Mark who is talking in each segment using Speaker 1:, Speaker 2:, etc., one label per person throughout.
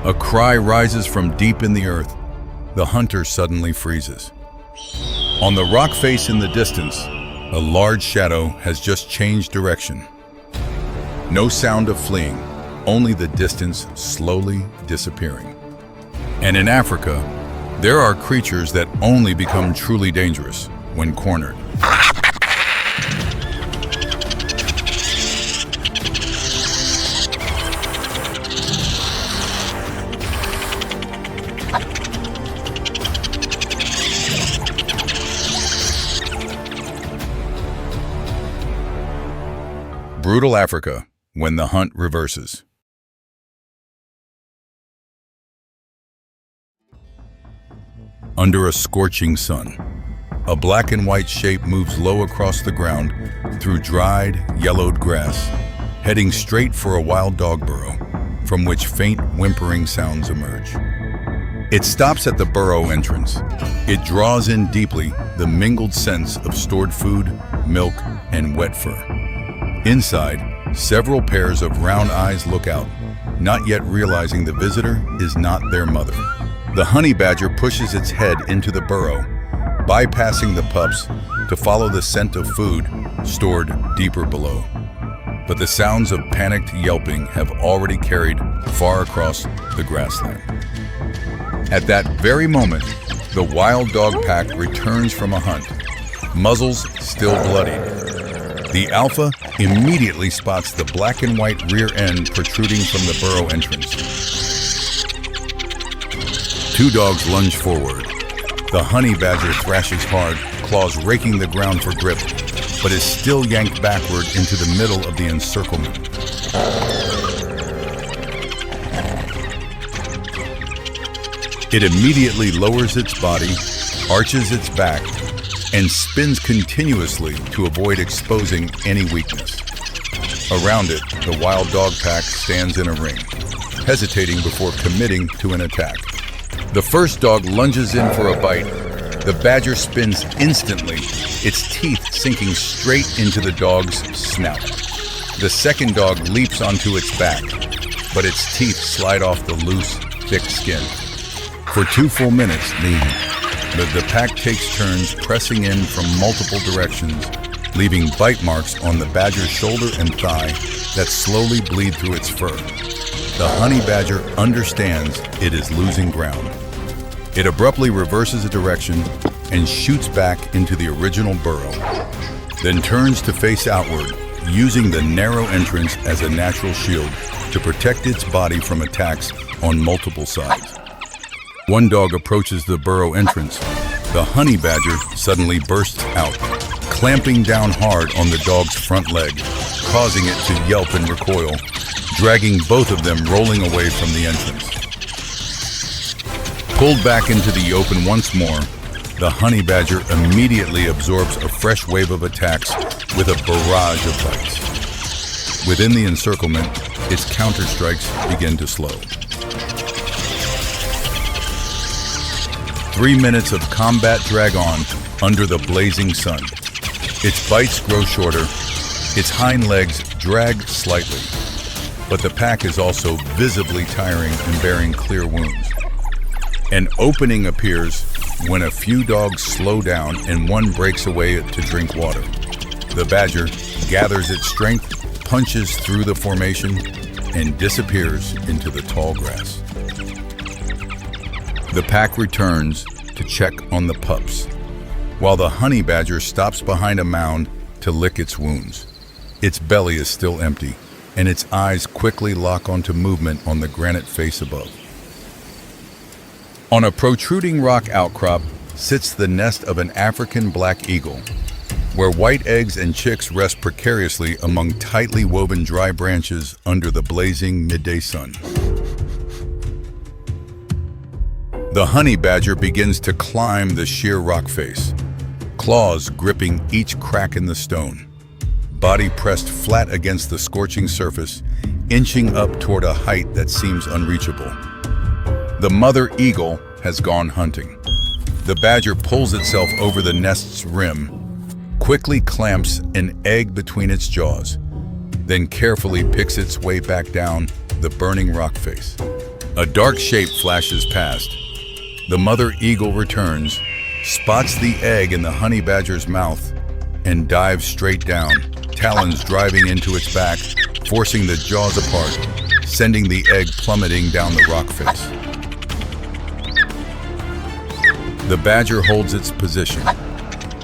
Speaker 1: A cry rises from deep in the earth. The hunter suddenly freezes. On the rock face in the distance, a large shadow has just changed direction. No sound of fleeing, only the distance slowly disappearing. And in Africa, there are creatures that only become truly dangerous when cornered. Brutal Africa, when the hunt reverses. Under a scorching sun, a black and white shape moves low across the ground through dried, yellowed grass, heading straight for a wild dog burrow, from which faint whimpering sounds emerge. It stops at the burrow entrance. It draws in deeply the mingled scents of stored food, milk, and wet fur. Inside, several pairs of round eyes look out, not yet realizing the visitor is not their mother. The honey badger pushes its head into the burrow, bypassing the pups to follow the scent of food stored deeper below. But the sounds of panicked yelping have already carried far across the grassland. At that very moment, the wild dog pack returns from a hunt, muzzles still bloodied. The alpha immediately spots the black and white rear end protruding from the burrow entrance. Two dogs lunge forward. The honey badger thrashes hard, claws raking the ground for grip, but is still yanked backward into the middle of the encirclement. It immediately lowers its body, arches its back, and spins continuously to avoid exposing any weakness. Around it, the wild dog pack stands in a ring, hesitating before committing to an attack. The first dog lunges in for a bite. The badger spins instantly, its teeth sinking straight into the dog's snout. The second dog leaps onto its back, but its teeth slide off the loose, thick skin. For 2 full minutes, the pack takes turns pressing in from multiple directions, leaving bite marks on the badger's shoulder and thigh that slowly bleed through its fur. The honey badger understands it is losing ground. It abruptly reverses a direction and shoots back into the original burrow, then turns to face outward, using the narrow entrance as a natural shield to protect its body from attacks on multiple sides. One dog approaches the burrow entrance. The honey badger suddenly bursts out, clamping down hard on the dog's front leg, causing it to yelp and recoil, dragging both of them rolling away from the entrance. Pulled back into the open once more, the honey badger immediately absorbs a fresh wave of attacks with a barrage of bites. Within the encirclement, its counterstrikes begin to slow. 3 minutes of combat drag on under the blazing sun. Its bites grow shorter, its hind legs drag slightly, but the pack is also visibly tiring and bearing clear wounds. An opening appears when a few dogs slow down and one breaks away to drink water. The badger gathers its strength, punches through the formation, and disappears into the tall grass. The pack returns to check on the pups, while the honey badger stops behind a mound to lick its wounds. Its belly is still empty, and its eyes quickly lock onto movement on the granite face above. On a protruding rock outcrop sits the nest of an African black eagle, where white eggs and chicks rest precariously among tightly woven dry branches under the blazing midday sun. The honey badger begins to climb the sheer rock face, claws gripping each crack in the stone, body pressed flat against the scorching surface, inching up toward a height that seems unreachable. The mother eagle has gone hunting. The badger pulls itself over the nest's rim, quickly clamps an egg between its jaws, then carefully picks its way back down the burning rock face. A dark shape flashes past. The mother eagle returns, spots the egg in the honey badger's mouth, and dives straight down, talons driving into its back, forcing the jaws apart, sending the egg plummeting down the rock face. The badger holds its position.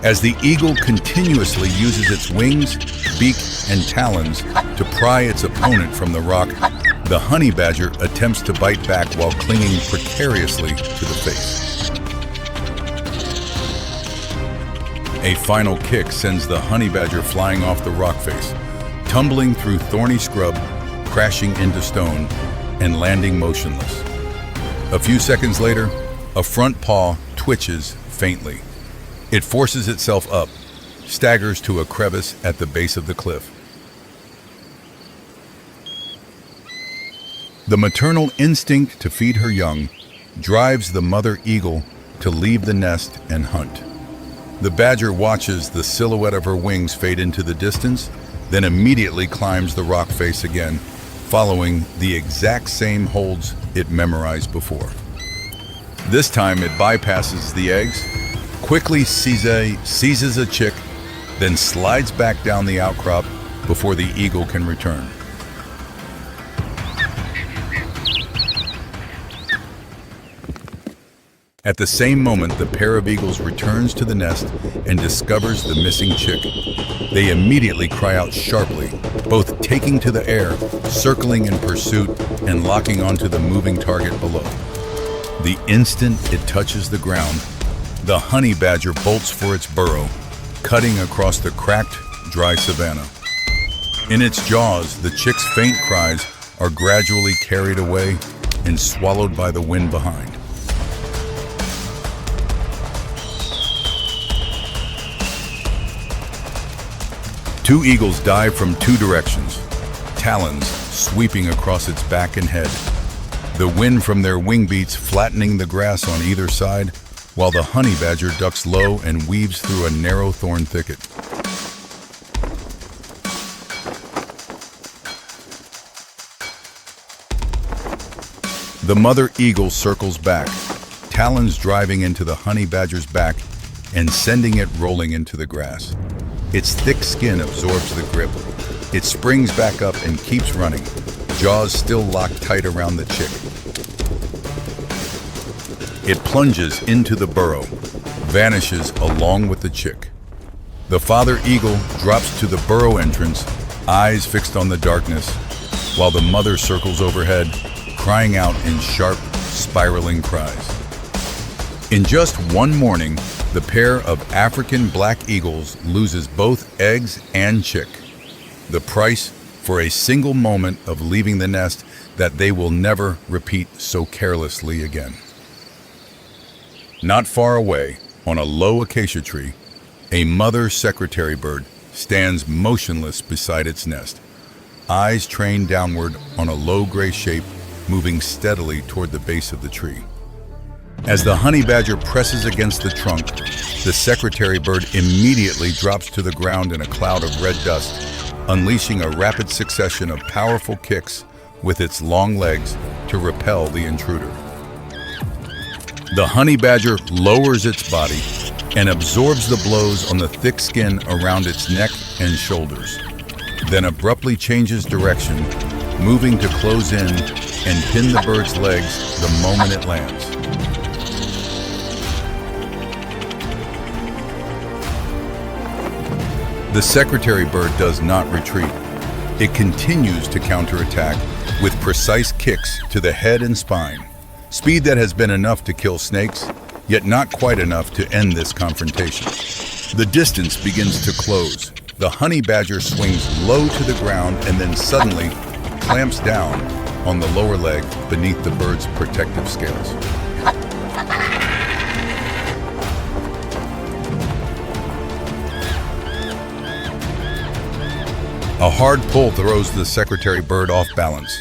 Speaker 1: As the eagle continuously uses its wings, beak, and talons to pry its opponent from the rock, the honey badger attempts to bite back while clinging precariously to the face. A final kick sends the honey badger flying off the rock face, tumbling through thorny scrub, crashing into stone, and landing motionless. A few seconds later, a front paw twitches faintly. It forces itself up, staggers to a crevice at the base of the cliff. The maternal instinct to feed her young drives the mother eagle to leave the nest and hunt. The badger watches the silhouette of her wings fade into the distance, then immediately climbs the rock face again, following the exact same holds it memorized before. This time it bypasses the eggs, quickly seizes a chick, then slides back down the outcrop before the eagle can return. At the same moment, the pair of eagles returns to the nest and discovers the missing chick. They immediately cry out sharply, both taking to the air, circling in pursuit, and locking onto the moving target below. The instant it touches the ground, the honey badger bolts for its burrow, cutting across the cracked, dry savanna. In its jaws, the chick's faint cries are gradually carried away and swallowed by the wind behind. Two eagles dive from two directions, talons sweeping across its back and head. The wind from their wing beats flattening the grass on either side, while the honey badger ducks low and weaves through a narrow thorn thicket. The mother eagle circles back, talons driving into the honey badger's back and sending it rolling into the grass. Its thick skin absorbs the grip. It springs back up and keeps running, jaws still locked tight around the chick. It plunges into the burrow, vanishes along with the chick. The father eagle drops to the burrow entrance, eyes fixed on the darkness, while the mother circles overhead, crying out in sharp, spiraling cries. In just one morning, the pair of African black eagles loses both eggs and chick. The price for a single moment of leaving the nest that they will never repeat so carelessly again. Not far away, on a low acacia tree, a mother secretary bird stands motionless beside its nest, eyes trained downward on a low gray shape moving steadily toward the base of the tree. As the honey badger presses against the trunk, the secretary bird immediately drops to the ground in a cloud of red dust, unleashing a rapid succession of powerful kicks with its long legs to repel the intruder. The honey badger lowers its body and absorbs the blows on the thick skin around its neck and shoulders, then abruptly changes direction, moving to close in and pin the bird's legs the moment it lands. The secretary bird does not retreat. It continues to counterattack with precise kicks to the head and spine, speed that has been enough to kill snakes, yet not quite enough to end this confrontation. The distance begins to close. The honey badger swings low to the ground and then suddenly clamps down on the lower leg beneath the bird's protective scales. A hard pull throws the secretary bird off balance,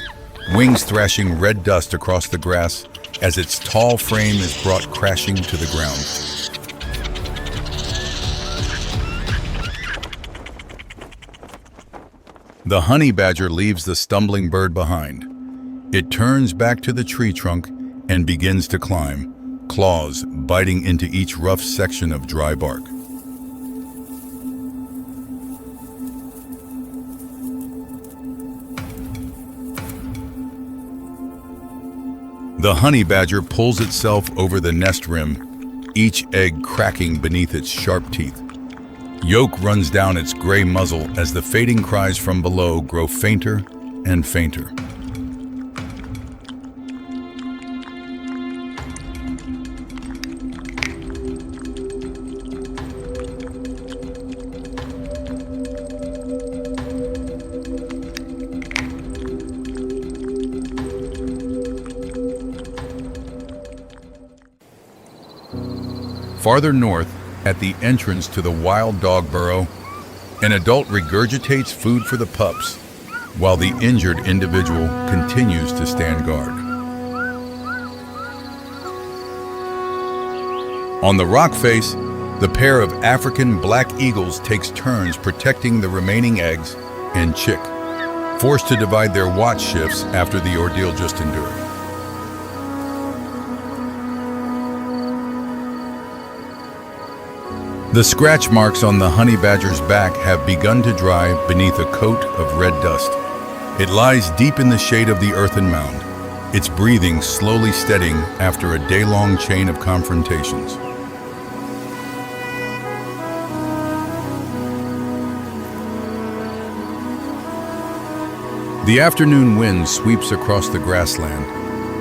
Speaker 1: wings thrashing red dust across the grass as its tall frame is brought crashing to the ground. The honey badger leaves the stumbling bird behind. It turns back to the tree trunk and begins to climb, claws biting into each rough section of dry bark. The honey badger pulls itself over the nest rim, each egg cracking beneath its sharp teeth. Yolk runs down its gray muzzle as the fading cries from below grow fainter and fainter. Farther north, at the entrance to the wild dog burrow, an adult regurgitates food for the pups, while the injured individual continues to stand guard. On the rock face, the pair of African black eagles takes turns protecting the remaining eggs and chick, forced to divide their watch shifts after the ordeal just endured. The scratch marks on the honey badger's back have begun to dry beneath a coat of red dust. It lies deep in the shade of the earthen mound, its breathing slowly steadying after a day-long chain of confrontations. The afternoon wind sweeps across the grassland.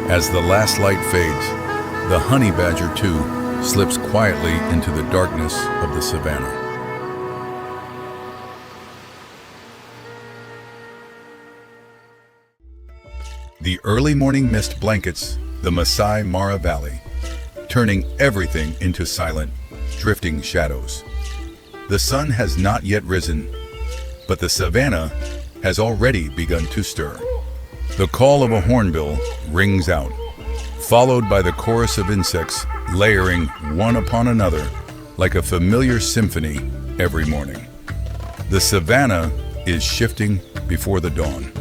Speaker 1: As the last light fades, the honey badger, too, slips quietly into the darkness of the savanna. The early morning mist blankets the Masai Mara Valley, turning everything into silent, drifting shadows. The sun has not yet risen, but the savanna has already begun to stir. The call of a hornbill rings out, followed by the chorus of insects layering one upon another like a familiar symphony every morning. The savanna is shifting before the dawn.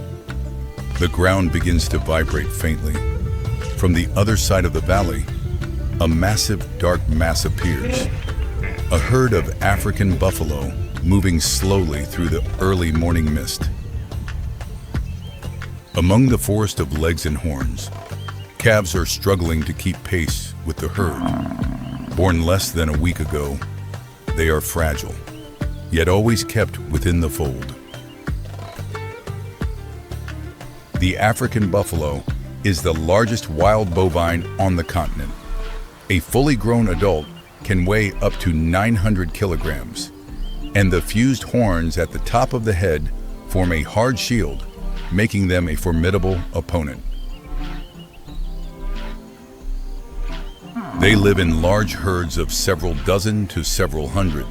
Speaker 1: The ground begins to vibrate faintly. From the other side of the valley, a massive dark mass appears, a herd of African buffalo moving slowly through the early morning mist. Among the forest of legs and horns, calves are struggling to keep pace with the herd. Born less than a week ago, they are fragile, yet always kept within the fold. The African buffalo is the largest wild bovine on the continent. A fully grown adult can weigh up to 900 kilograms, and the fused horns at the top of the head form a hard shield, making them a formidable opponent. They live in large herds of several dozen to several hundred,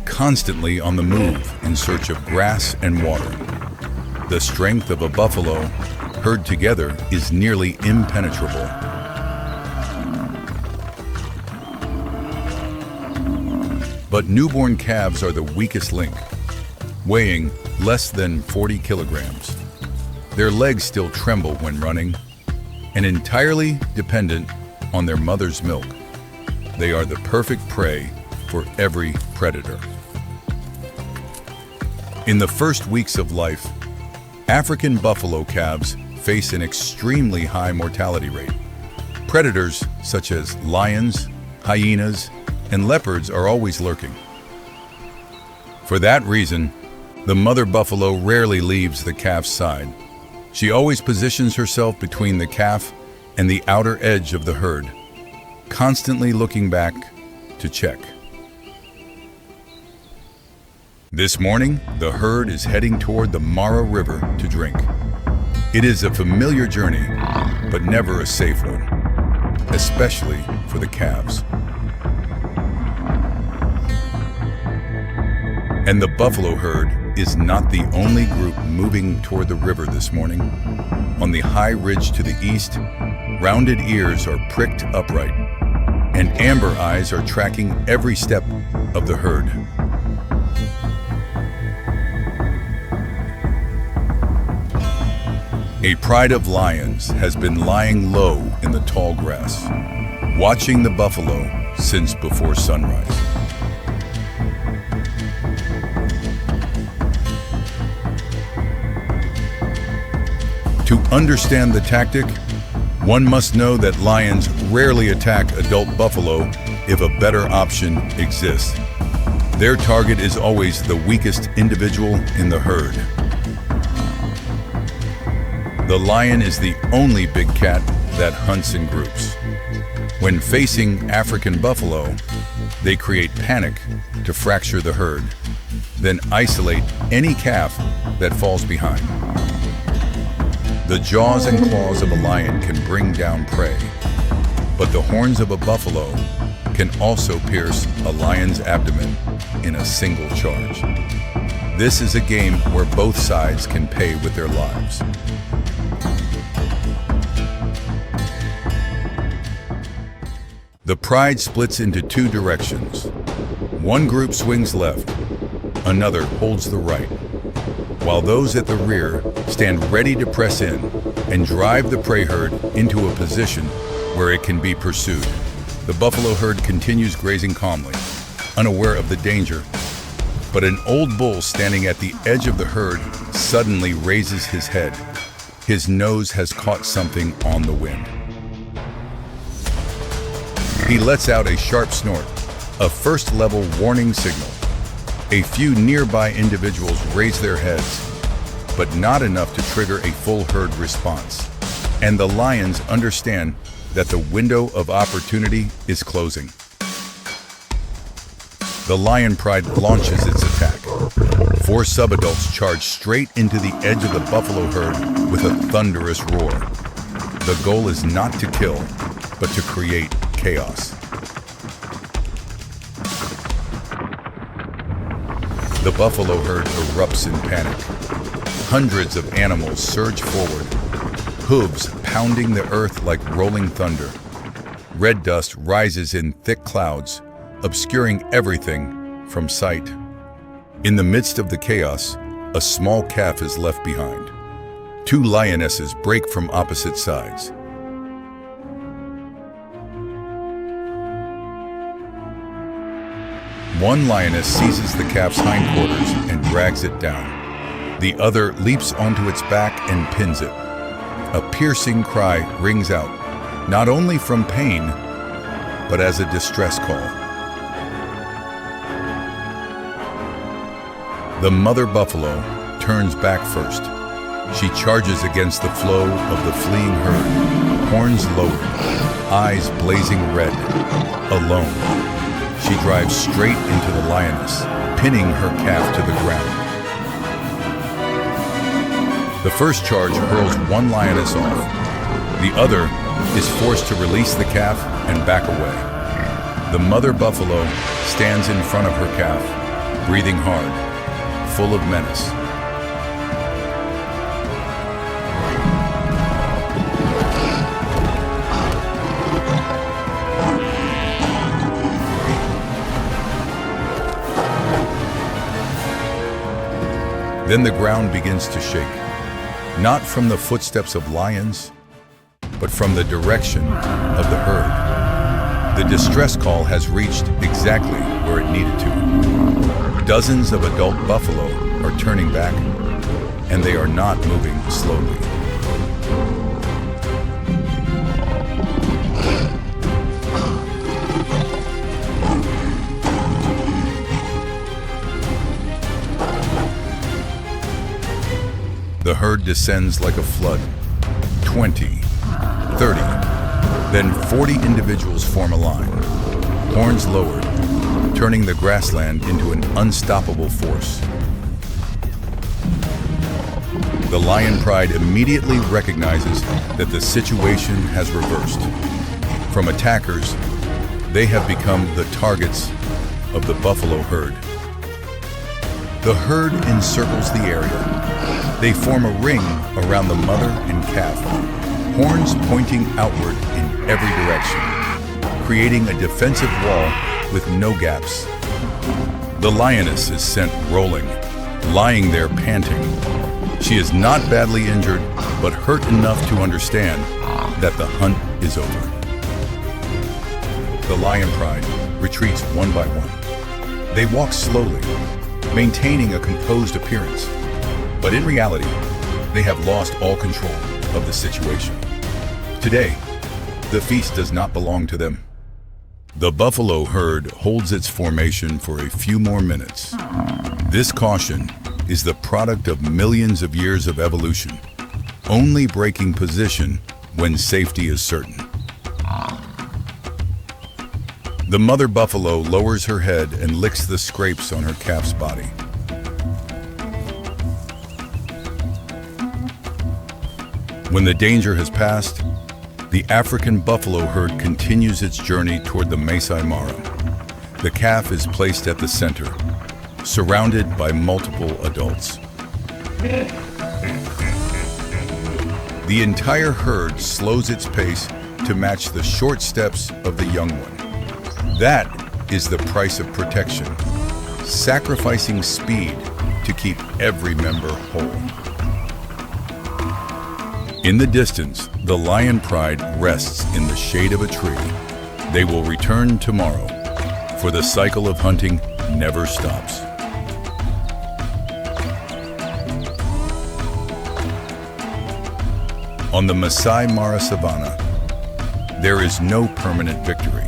Speaker 1: constantly on the move in search of grass and water. The strength of a buffalo herd together is nearly impenetrable. But newborn calves are the weakest link, weighing less than 40 kilograms. Their legs still tremble when running, and entirely dependent on their mother's milk. They are the perfect prey for every predator. In the first weeks of life, African buffalo calves face an extremely high mortality rate. Predators such as lions, hyenas, and leopards are always lurking. For that reason, the mother buffalo rarely leaves the calf's side. She always positions herself between the calf and the outer edge of the herd, constantly looking back to check. This morning, the herd is heading toward the Mara River to drink. It is a familiar journey, but never a safe one, especially for the calves. And the buffalo herd is not the only group moving toward the river this morning. On the high ridge to the east, rounded ears are pricked upright, and amber eyes are tracking every step of the herd. A pride of lions has been lying low in the tall grass, watching the buffalo since before sunrise. To understand the tactic, one must know that lions rarely attack adult buffalo if a better option exists. Their target is always the weakest individual in the herd. The lion is the only big cat that hunts in groups. When facing African buffalo, they create panic to fracture the herd, then isolate any calf that falls behind. The jaws and claws of a lion can bring down prey, but the horns of a buffalo can also pierce a lion's abdomen in a single charge. This is a game where both sides can pay with their lives. The pride splits into two directions. One group swings left, another holds the right, while those at the rear stand ready to press in and drive the prey herd into a position where it can be pursued. The buffalo herd continues grazing calmly, unaware of the danger, but an old bull standing at the edge of the herd suddenly raises his head. His nose has caught something on the wind. He lets out a sharp snort, a first-level warning signal. A few nearby individuals raise their heads, but not enough to trigger a full herd response. And the lions understand that the window of opportunity is closing. The lion pride launches its attack. 4 subadults charge straight into the edge of the buffalo herd with a thunderous roar. The goal is not to kill, but to create chaos. The buffalo herd erupts in panic. Hundreds of animals surge forward, hooves pounding the earth like rolling thunder. Red dust rises in thick clouds, obscuring everything from sight. In the midst of the chaos, a small calf is left behind. 2 lionesses break from opposite sides. One lioness seizes the calf's hindquarters and drags it down. The other leaps onto its back and pins it. A piercing cry rings out, not only from pain, but as a distress call. The mother buffalo turns back first. She charges against the flow of the fleeing herd, horns lowered, eyes blazing red, alone. She drives straight into the lioness, pinning her calf to the ground. The first charge hurls one lioness off. The other is forced to release the calf and back away. The mother buffalo stands in front of her calf, breathing hard, full of menace. Then the ground begins to shake, not from the footsteps of lions, but from the direction of the herd. The distress call has reached exactly where it needed to. Dozens of adult buffalo are turning back, and they are not moving slowly. The herd descends like a flood. 20, 30, then 40 individuals form a line, horns lowered, turning the grassland into an unstoppable force. The lion pride immediately recognizes that the situation has reversed. From attackers, they have become the targets of the buffalo herd. The herd encircles the area. They form a ring around the mother and calf, horns pointing outward in every direction, creating a defensive wall with no gaps. The lioness is sent rolling, lying there panting. She is not badly injured, but hurt enough to understand that the hunt is over. The lion pride retreats one by one. They walk slowly, maintaining a composed appearance, but in reality, they have lost all control of the situation. Today, the feast does not belong to them. The buffalo herd holds its formation for a few more minutes. This caution is the product of millions of years of evolution, only breaking position when safety is certain. The mother buffalo lowers her head and licks the scrapes on her calf's body. When the danger has passed, the African buffalo herd continues its journey toward the Masai Mara. The calf is placed at the center, surrounded by multiple adults. The entire herd slows its pace to match the short steps of the young one. That is the price of protection, sacrificing speed to keep every member whole. In the distance, the lion pride rests in the shade of a tree. They will return tomorrow, for the cycle of hunting never stops. On the Masai Mara Savannah, there is no permanent victory.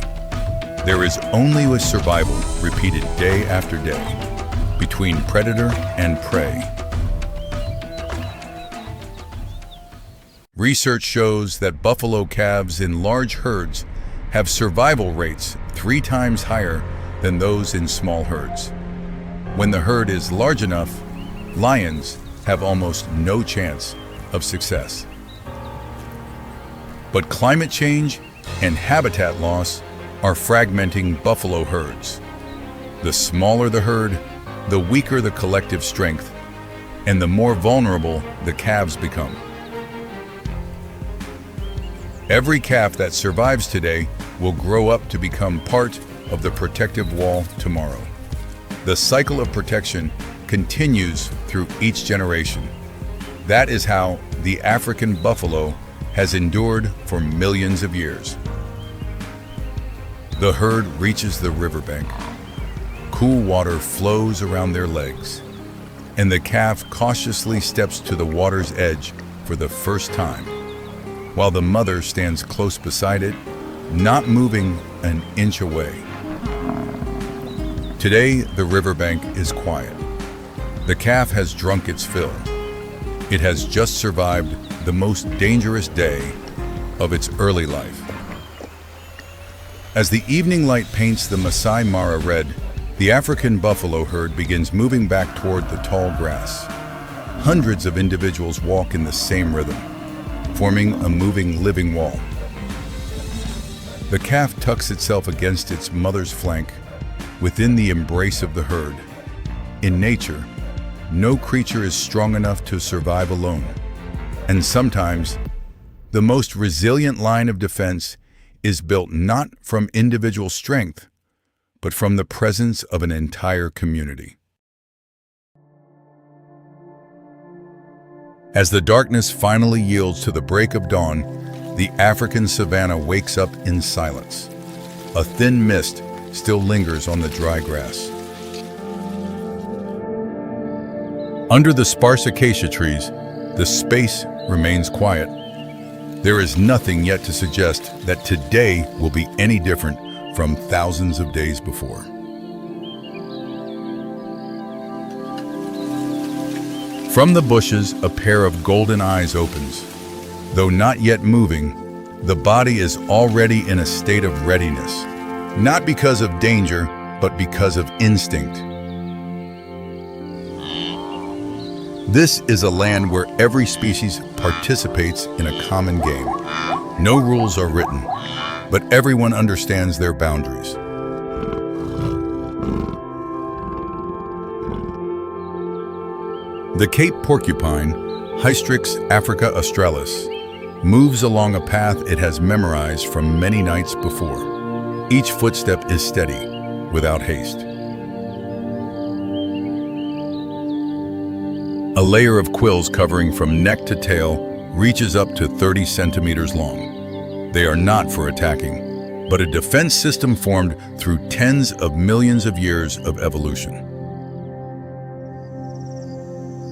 Speaker 1: There is only a survival repeated day after day between predator and prey. Research shows that buffalo calves in large herds have survival rates 3 times higher than those in small herds. When the herd is large enough, lions have almost no chance of success. But climate change and habitat loss are fragmenting buffalo herds. The smaller the herd, the weaker the collective strength, and the more vulnerable the calves become. Every calf that survives today will grow up to become part of the protective wall tomorrow. The cycle of protection continues through each generation. That is how the African buffalo has endured for millions of years. The herd reaches the riverbank. Cool water flows around their legs, and the calf cautiously steps to the water's edge for the first time, while the mother stands close beside it, not moving an inch away. Today, the riverbank is quiet. The calf has drunk its fill. It has just survived the most dangerous day of its early life. As the evening light paints the Masai Mara red, the African buffalo herd begins moving back toward the tall grass. Hundreds of individuals walk in the same rhythm, forming a moving, living wall. The calf tucks itself against its mother's flank within the embrace of the herd. In nature, no creature is strong enough to survive alone. And sometimes, the most resilient line of defense is built not from individual strength, but from the presence of an entire community. As the darkness finally yields to the break of dawn, the African savanna wakes up in silence. A thin mist still lingers on the dry grass. Under the sparse acacia trees, the space remains quiet. There is nothing yet to suggest that today will be any different from thousands of days before. From the bushes, a pair of golden eyes opens. Though not yet moving, the body is already in a state of readiness, not because of danger, but because of instinct. This is a land where every species participates in a common game. No rules are written, but everyone understands their boundaries. The Cape porcupine, Hystrix africa australis, moves along a path it has memorized from many nights before. Each footstep is steady, without haste. A layer of quills covering from neck to tail reaches up to 30 centimeters long. They are not for attacking, but a defense system formed through tens of millions of years of evolution.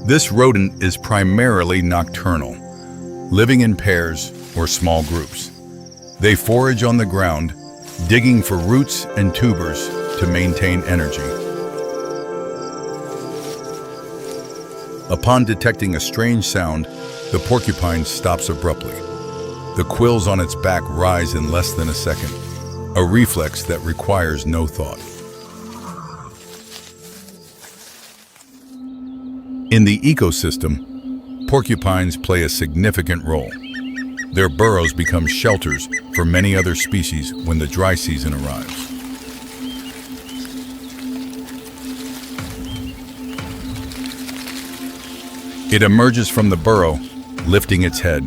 Speaker 1: This rodent is primarily nocturnal, living in pairs or small groups. They forage on the ground, digging for roots and tubers to maintain energy. Upon detecting a strange sound, the porcupine stops abruptly. The quills on its back rise in less than a second, a reflex that requires no thought. In the ecosystem, porcupines play a significant role. Their burrows become shelters for many other species when the dry season arrives. It emerges from the burrow, lifting its head.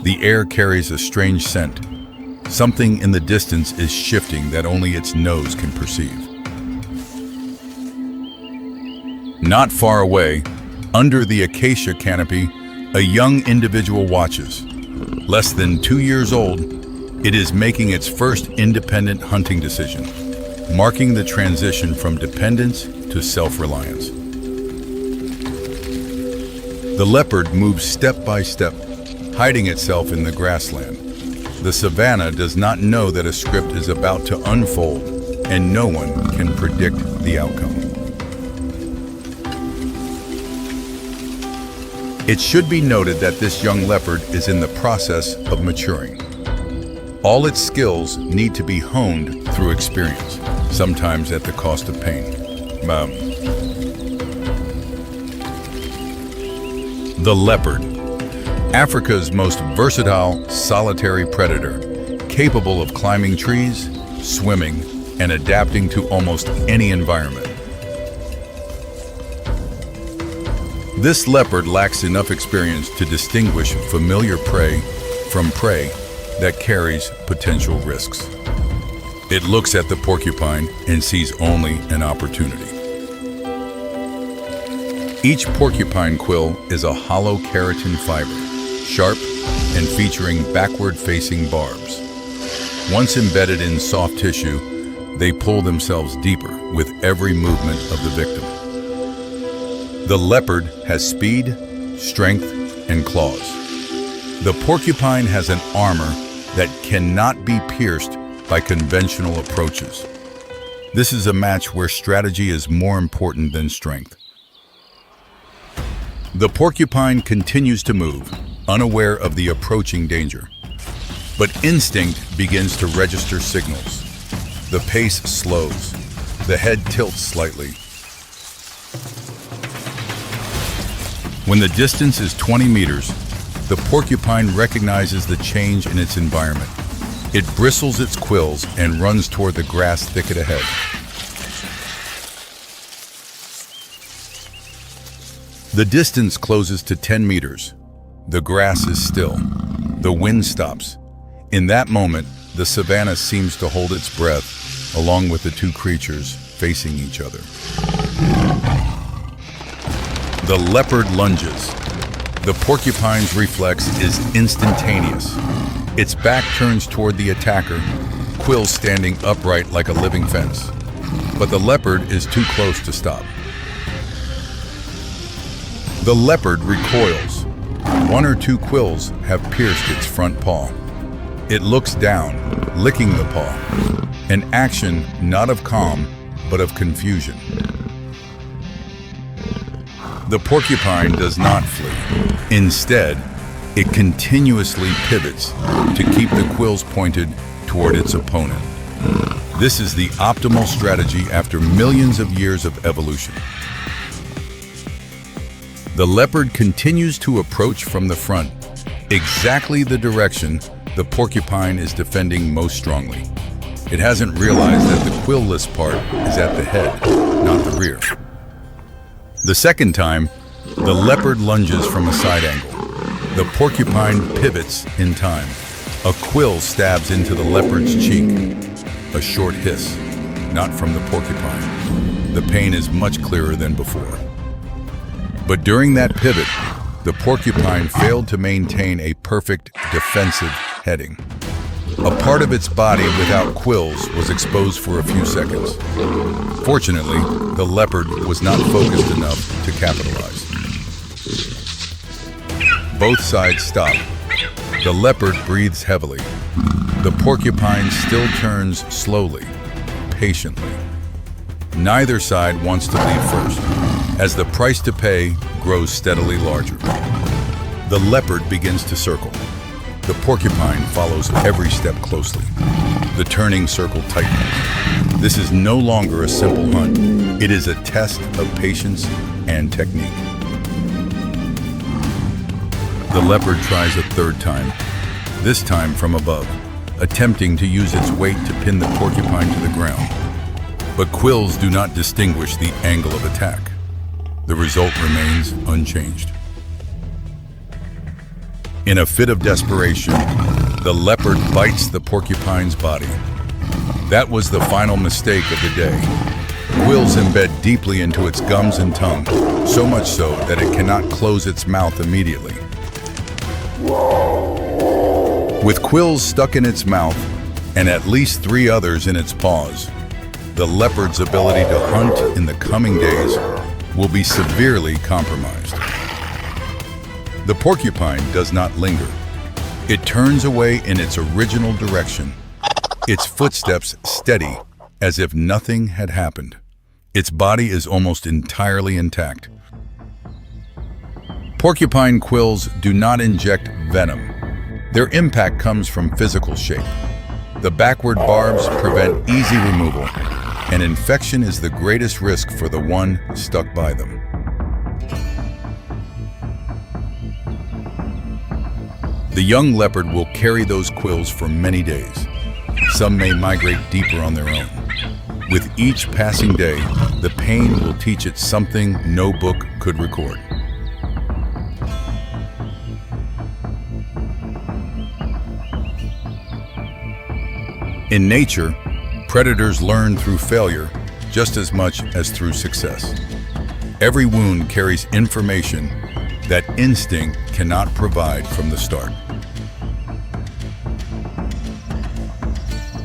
Speaker 1: The air carries a strange scent. Something in the distance is shifting that only its nose can perceive. Not far away, under the acacia canopy, a young individual watches. Less than 2 years old, it is making its first independent hunting decision, marking the transition from dependence to self-reliance. The leopard moves step by step, hiding itself in the grassland. The savanna does not know that a script is about to unfold, and no one can predict the outcome. It should be noted that this young leopard is in the process of maturing. All its skills need to be honed through experience, sometimes at the cost of pain. The leopard, Africa's most versatile solitary predator, capable of climbing trees, swimming, and adapting to almost any environment. This leopard lacks enough experience to distinguish familiar prey from prey that carries potential risks. It looks at the porcupine and sees only an opportunity. Each porcupine quill is a hollow keratin fiber, sharp and featuring backward-facing barbs. Once embedded in soft tissue, they pull themselves deeper with every movement of the victim. The leopard has speed, strength, and claws. The porcupine has an armor that cannot be pierced by conventional approaches. This is a match where strategy is more important than strength. The porcupine continues to move, unaware of the approaching danger. But instinct begins to register signals. The pace slows. The head tilts slightly. When the distance is 20 meters, the porcupine recognizes the change in its environment. It bristles its quills and runs toward the grass thicket ahead. The distance closes to 10 meters. The grass is still. The wind stops. In that moment, the savanna seems to hold its breath, along with the two creatures facing each other. The leopard lunges. The porcupine's reflex is instantaneous. Its back turns toward the attacker, quills standing upright like a living fence. But the leopard is too close to stop. The leopard recoils. 1 or 2 quills have pierced its front paw. It looks down, licking the paw, an action not of calm, but of confusion. The porcupine does not flee. Instead, it continuously pivots to keep the quills pointed toward its opponent. This is the optimal strategy after millions of years of evolution. The leopard continues to approach from the front, exactly the direction the porcupine is defending most strongly. It hasn't realized that the quillless part is at the head, not the rear. The second time, the leopard lunges from a side angle. The porcupine pivots in time. A quill stabs into the leopard's cheek. A short hiss, not from the porcupine. The pain is much clearer than before. But during that pivot, the porcupine failed to maintain a perfect defensive heading. A part of its body without quills was exposed for a few seconds. Fortunately, the leopard was not focused enough to capitalize. Both sides stop. The leopard breathes heavily. The porcupine still turns slowly, patiently. Neither side wants to leave first, as the price to pay grows steadily larger. The leopard begins to circle. The porcupine follows every step closely. The turning circle tightens. This is no longer a simple hunt. It is a test of patience and technique. The leopard tries a third time, this time from above, attempting to use its weight to pin the porcupine to the ground. But quills do not distinguish the angle of attack. The result remains unchanged. In a fit of desperation, the leopard bites the porcupine's body. That was the final mistake of the day. Quills embed deeply into its gums and tongue, so much so that it cannot close its mouth immediately. With quills stuck in its mouth and at least 3 others in its paws, the leopard's ability to hunt in the coming days will be severely compromised. The porcupine does not linger. It turns away in its original direction, its footsteps steady as if nothing had happened. Its body is almost entirely intact. Porcupine quills do not inject venom. Their impact comes from physical shape. The backward barbs prevent easy removal, and infection is the greatest risk for the one stuck by them. The young leopard will carry those quills for many days. Some may migrate deeper on their own. With each passing day, the pain will teach it something no book could record. In nature, predators learn through failure just as much as through success. Every wound carries information that instinct cannot provide from the start.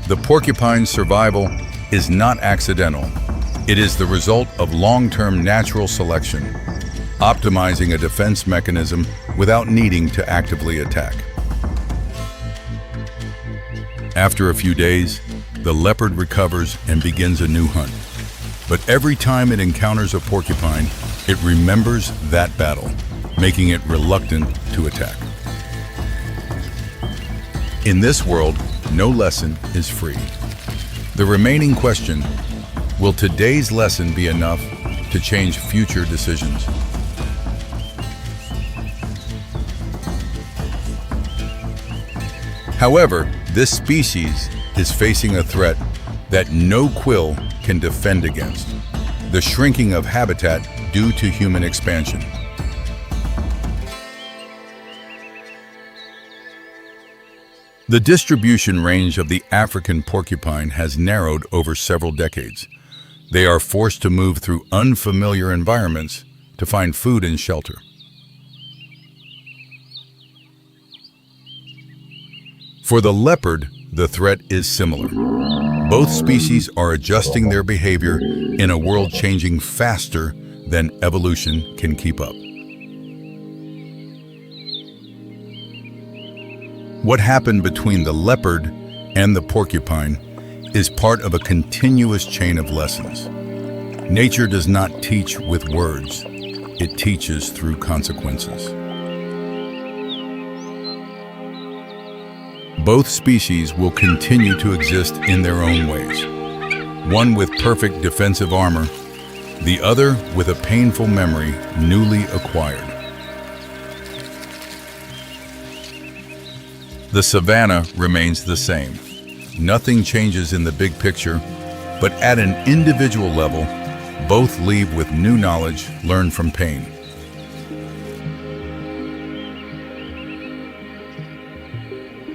Speaker 1: The porcupine's survival is not accidental. It is the result of long-term natural selection, optimizing a defense mechanism without needing to actively attack. After a few days, the leopard recovers and begins a new hunt. But every time it encounters a porcupine, it remembers that battle, making it reluctant to attack. In this world, no lesson is free. The remaining question, will today's lesson be enough to change future decisions? However, this species is facing a threat that no quill can defend against: the shrinking of habitat due to human expansion. The distribution range of the African porcupine has narrowed over several decades. They are forced to move through unfamiliar environments to find food and shelter. For the leopard, the threat is similar. Both species are adjusting their behavior in a world changing faster than evolution can keep up. What happened between the leopard and the porcupine is part of a continuous chain of lessons. Nature does not teach with words, it teaches through consequences. Both species will continue to exist in their own ways. One with perfect defensive armor, the other with a painful memory newly acquired. The savanna remains the same. Nothing changes in the big picture, but at an individual level, both leave with new knowledge learned from pain.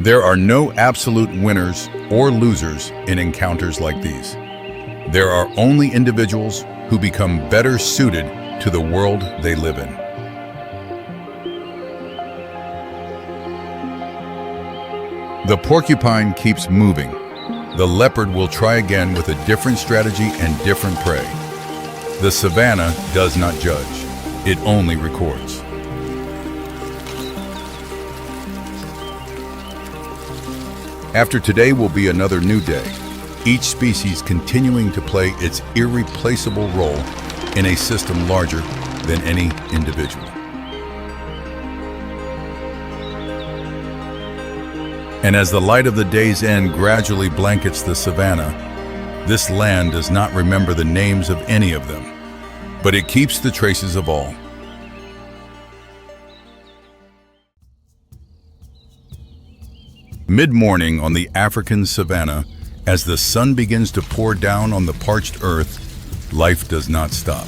Speaker 1: There are no absolute winners or losers in encounters like these. There are only individuals who become better suited to the world they live in. The porcupine keeps moving. The leopard will try again with a different strategy and different prey. The savanna does not judge. It only records. After today will be another new day, each species continuing to play its irreplaceable role in a system larger than any individual. And as the light of the day's end gradually blankets the savanna, this land does not remember the names of any of them, but it keeps the traces of all. Mid-morning on the African savanna, as the sun begins to pour down on the parched earth, life does not stop.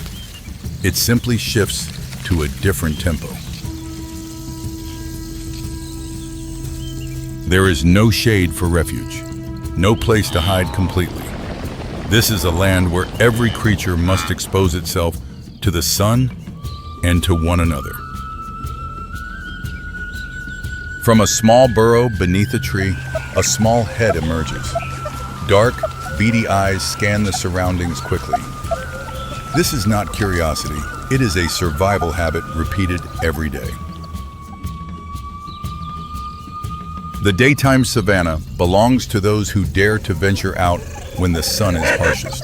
Speaker 1: It simply shifts to a different tempo. There is no shade for refuge, no place to hide completely. This is a land where every creature must expose itself to the sun and to one another. From a small burrow beneath a tree, a small head emerges. Dark, beady eyes scan the surroundings quickly. This is not curiosity, it is a survival habit repeated every day. The daytime savanna belongs to those who dare to venture out when the sun is harshest.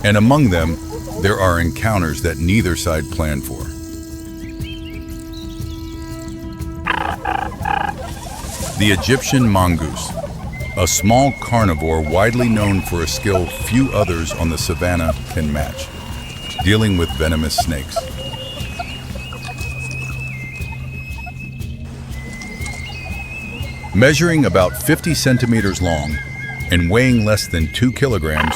Speaker 1: And among them, there are encounters that neither side planned for. The Egyptian mongoose, a small carnivore widely known for a skill few others on the savanna can match, dealing with venomous snakes. Measuring about 50 centimeters long and weighing less than 2 kilograms,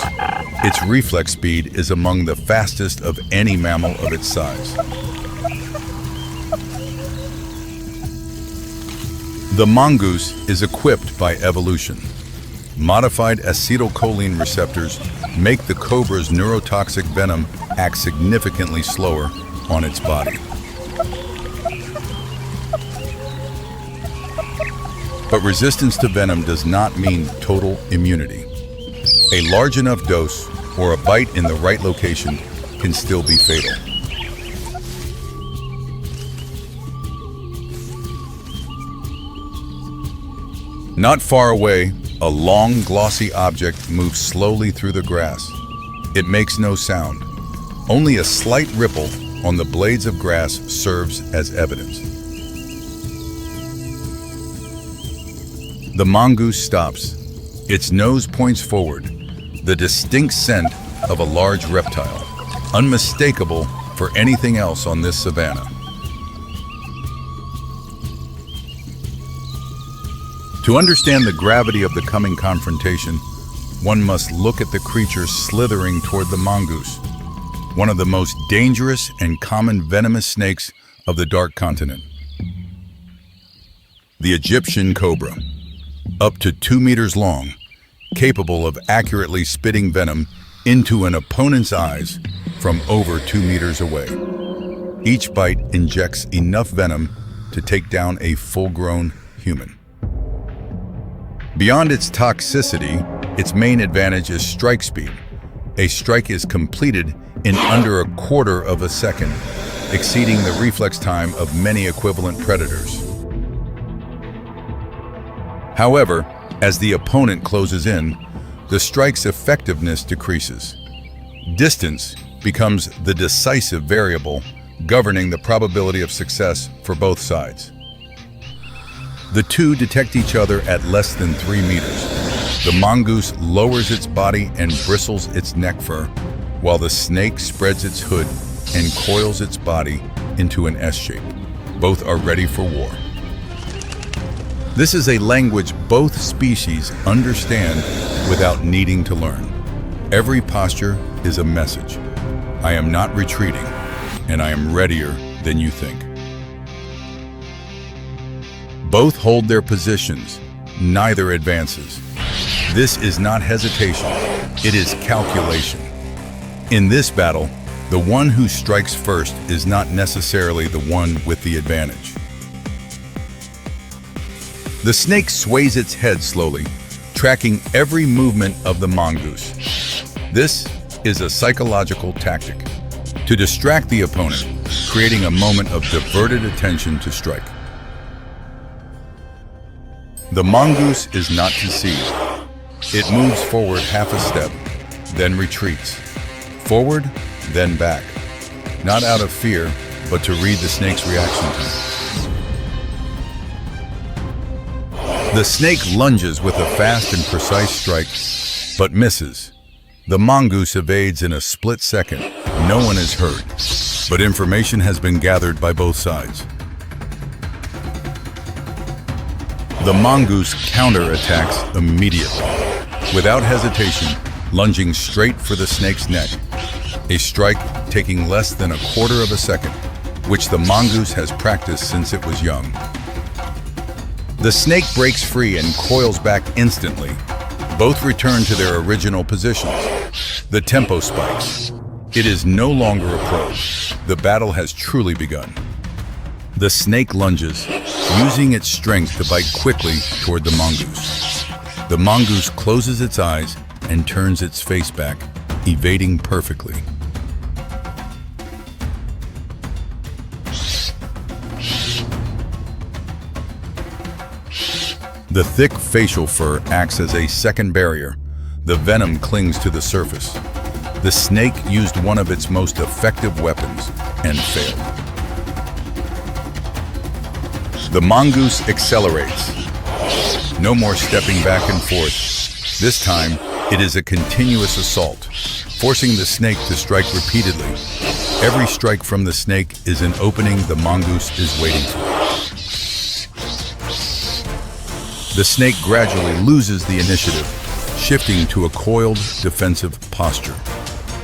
Speaker 1: its reflex speed is among the fastest of any mammal of its size. The mongoose is equipped by evolution. Modified acetylcholine receptors make the cobra's neurotoxic venom act significantly slower on its body. But resistance to venom does not mean total immunity. A large enough dose or a bite in the right location can still be fatal. Not far away, a long, glossy object moves slowly through the grass. It makes no sound. Only a slight ripple on the blades of grass serves as evidence. The mongoose stops. Its nose points forward, the distinct scent of a large reptile, unmistakable for anything else on this savanna. To understand the gravity of the coming confrontation, one must look at the creature slithering toward the mongoose, one of the most dangerous and common venomous snakes of the dark continent. The Egyptian cobra, up to 2 meters long, capable of accurately spitting venom into an opponent's eyes from over 2 meters away. Each bite injects enough venom to take down a full-grown human. Beyond its toxicity, its main advantage is strike speed. A strike is completed in under a quarter of a second, exceeding the reflex time of many equivalent predators. However, as the opponent closes in, the strike's effectiveness decreases. Distance becomes the decisive variable governing the probability of success for both sides. The two detect each other at less than 3 meters. The mongoose lowers its body and bristles its neck fur, while the snake spreads its hood and coils its body into an S shape. Both are ready for war. This is a language both species understand without needing to learn. Every posture is a message. I am not retreating, and I am readier than you think. Both hold their positions, neither advances. This is not hesitation, it is calculation. In this battle, the one who strikes first is not necessarily the one with the advantage. The snake sways its head slowly, tracking every movement of the mongoose. This is a psychological tactic to distract the opponent, creating a moment of diverted attention to strike. The mongoose is not deceived. It moves forward half a step, then retreats. Forward, then back. Not out of fear, but to read the snake's reaction time. The snake lunges with a fast and precise strike, but misses. The mongoose evades in a split second. No one is hurt, but information has been gathered by both sides. The mongoose counterattacks immediately, without hesitation, lunging straight for the snake's neck. A strike taking less than a quarter of a second, which the mongoose has practiced since it was young. The snake breaks free and coils back instantly. Both return to their original positions. The tempo spikes. It is no longer a probe. The battle has truly begun. The snake lunges, using its strength to bite quickly toward the mongoose. The mongoose closes its eyes and turns its face back, evading perfectly. The thick facial fur acts as a second barrier. The venom clings to the surface. The snake used one of its most effective weapons and failed. The mongoose accelerates. No more stepping back and forth. This time, it is a continuous assault, forcing the snake to strike repeatedly. Every strike from the snake is an opening the mongoose is waiting for. The snake gradually loses the initiative, shifting to a coiled, defensive posture.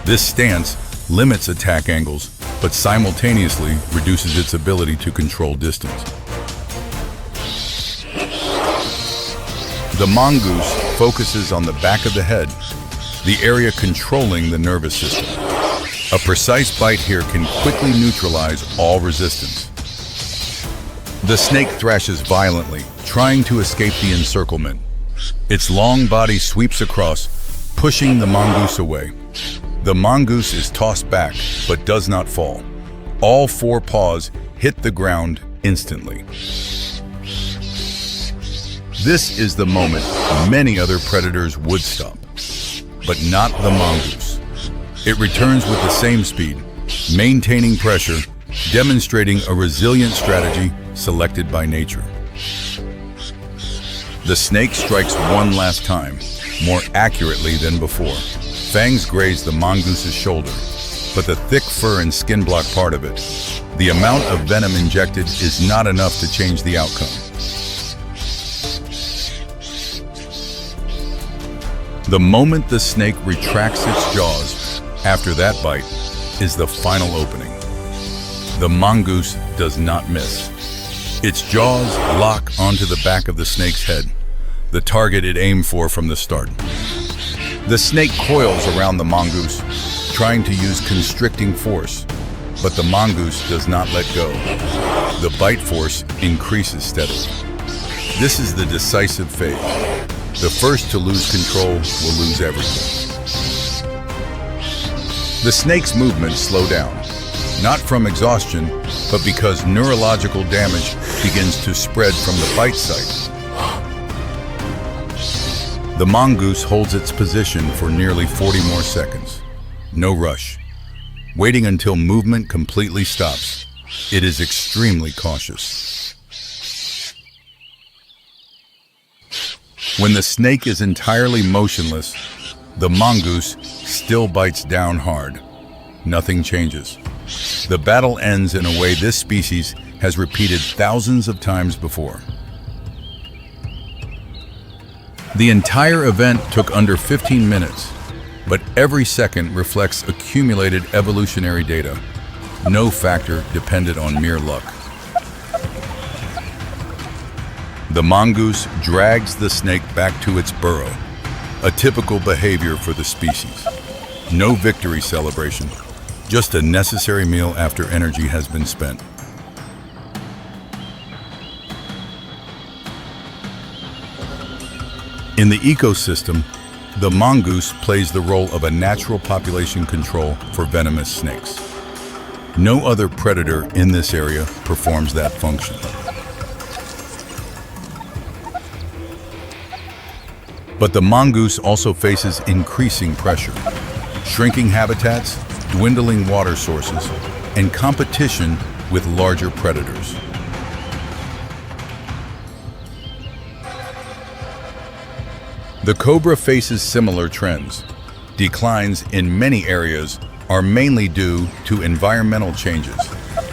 Speaker 1: This stance limits attack angles, but simultaneously reduces its ability to control distance. The mongoose focuses on the back of the head, the area controlling the nervous system. A precise bite here can quickly neutralize all resistance. The snake thrashes violently, trying to escape the encirclement. Its long body sweeps across, pushing the mongoose away. The mongoose is tossed back, but does not fall. All four paws hit the ground instantly. This is the moment many other predators would stop, but not the mongoose. It returns with the same speed, maintaining pressure, demonstrating a resilient strategy selected by nature. The snake strikes one last time, more accurately than before. Fangs graze the mongoose's shoulder, but the thick fur and skin block part of it. The amount of venom injected is not enough to change the outcome. The moment the snake retracts its jaws after that bite is the final opening. The mongoose does not miss. Its jaws lock onto the back of the snake's head, the target it aimed for from the start. The snake coils around the mongoose, trying to use constricting force, but the mongoose does not let go. The bite force increases steadily. This is the decisive phase. The first to lose control will lose everything. The snake's movements slow down, not from exhaustion, but because neurological damage begins to spread from the bite site. The mongoose holds its position for nearly 40 more seconds. No rush. Waiting until movement completely stops. It is extremely cautious. When the snake is entirely motionless, the mongoose still bites down hard. Nothing changes. The battle ends in a way this species has repeated thousands of times before. The entire event took under 15 minutes, but every second reflects accumulated evolutionary data. No factor depended on mere luck. The mongoose drags the snake back to its burrow, a typical behavior for the species. No victory celebration, just a necessary meal after energy has been spent. In the ecosystem, the mongoose plays the role of a natural population control for venomous snakes. No other predator in this area performs that function. But the mongoose also faces increasing pressure, shrinking habitats, dwindling water sources, and competition with larger predators. The cobra faces similar trends. Declines in many areas are mainly due to environmental changes,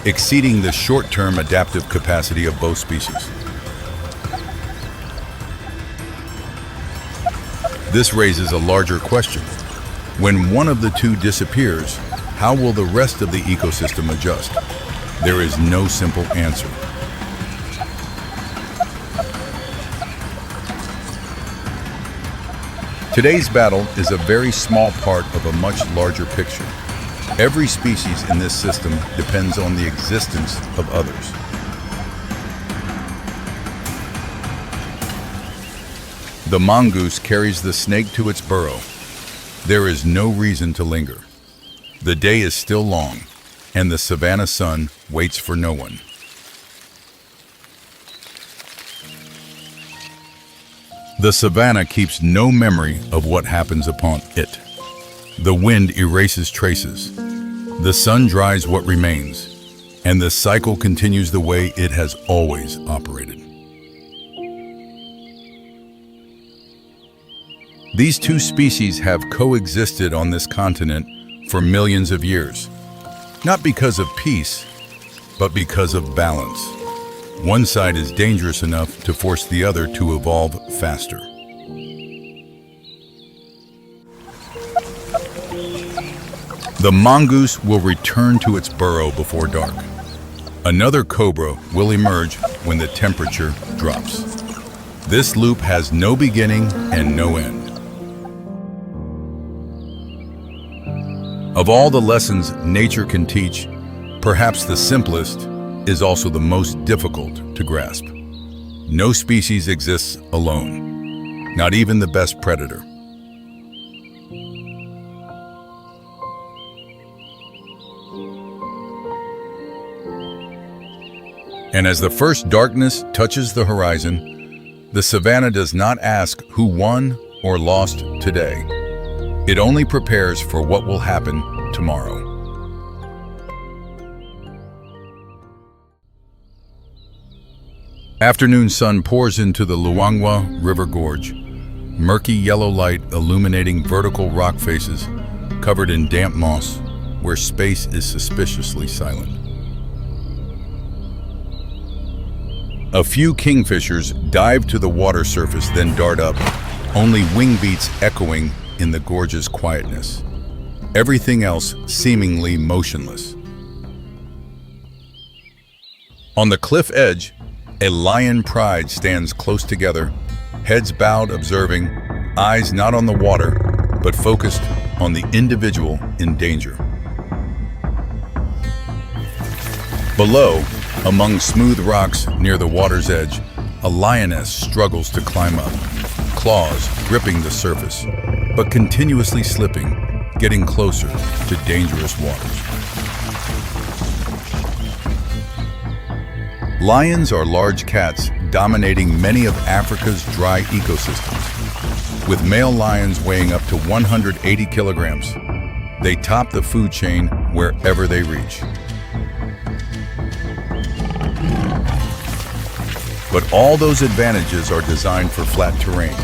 Speaker 1: exceeding the short-term adaptive capacity of both species. This raises a larger question. When one of the two disappears, how will the rest of the ecosystem adjust? There is no simple answer. Today's battle is a very small part of a much larger picture. Every species in this system depends on the existence of others. The mongoose carries the snake to its burrow. There is no reason to linger. The day is still long, and the savanna sun waits for no one. The savanna keeps no memory of what happens upon it. The wind erases traces. The sun dries what remains, and the cycle continues the way it has always operated. These two species have coexisted on this continent for millions of years, not because of peace, but because of balance. One side is dangerous enough to force the other to evolve faster. The mongoose will return to its burrow before dark. Another cobra will emerge when the temperature drops. This loop has no beginning and no end. Of all the lessons nature can teach, perhaps the simplest is also the most difficult to grasp. No species exists alone, not even the best predator. And as the first darkness touches the horizon, the savanna does not ask who won or lost today. It only prepares for what will happen tomorrow. Afternoon sun pours into the Luangwa River Gorge, murky yellow light illuminating vertical rock faces covered in damp moss where space is suspiciously silent. A few kingfishers dive to the water surface, then dart up, only wing beats echoing in the gorge's quietness. Everything else seemingly motionless. On the cliff edge, a lion pride stands close together, heads bowed observing, eyes not on the water, but focused on the individual in danger. Below, among smooth rocks near the water's edge, a lioness struggles to climb up, claws gripping the surface, but continuously slipping, getting closer to dangerous waters. Lions are large cats dominating many of Africa's dry ecosystems. With male lions weighing up to 180 kilograms, they top the food chain wherever they reach. But all those advantages are designed for flat terrain.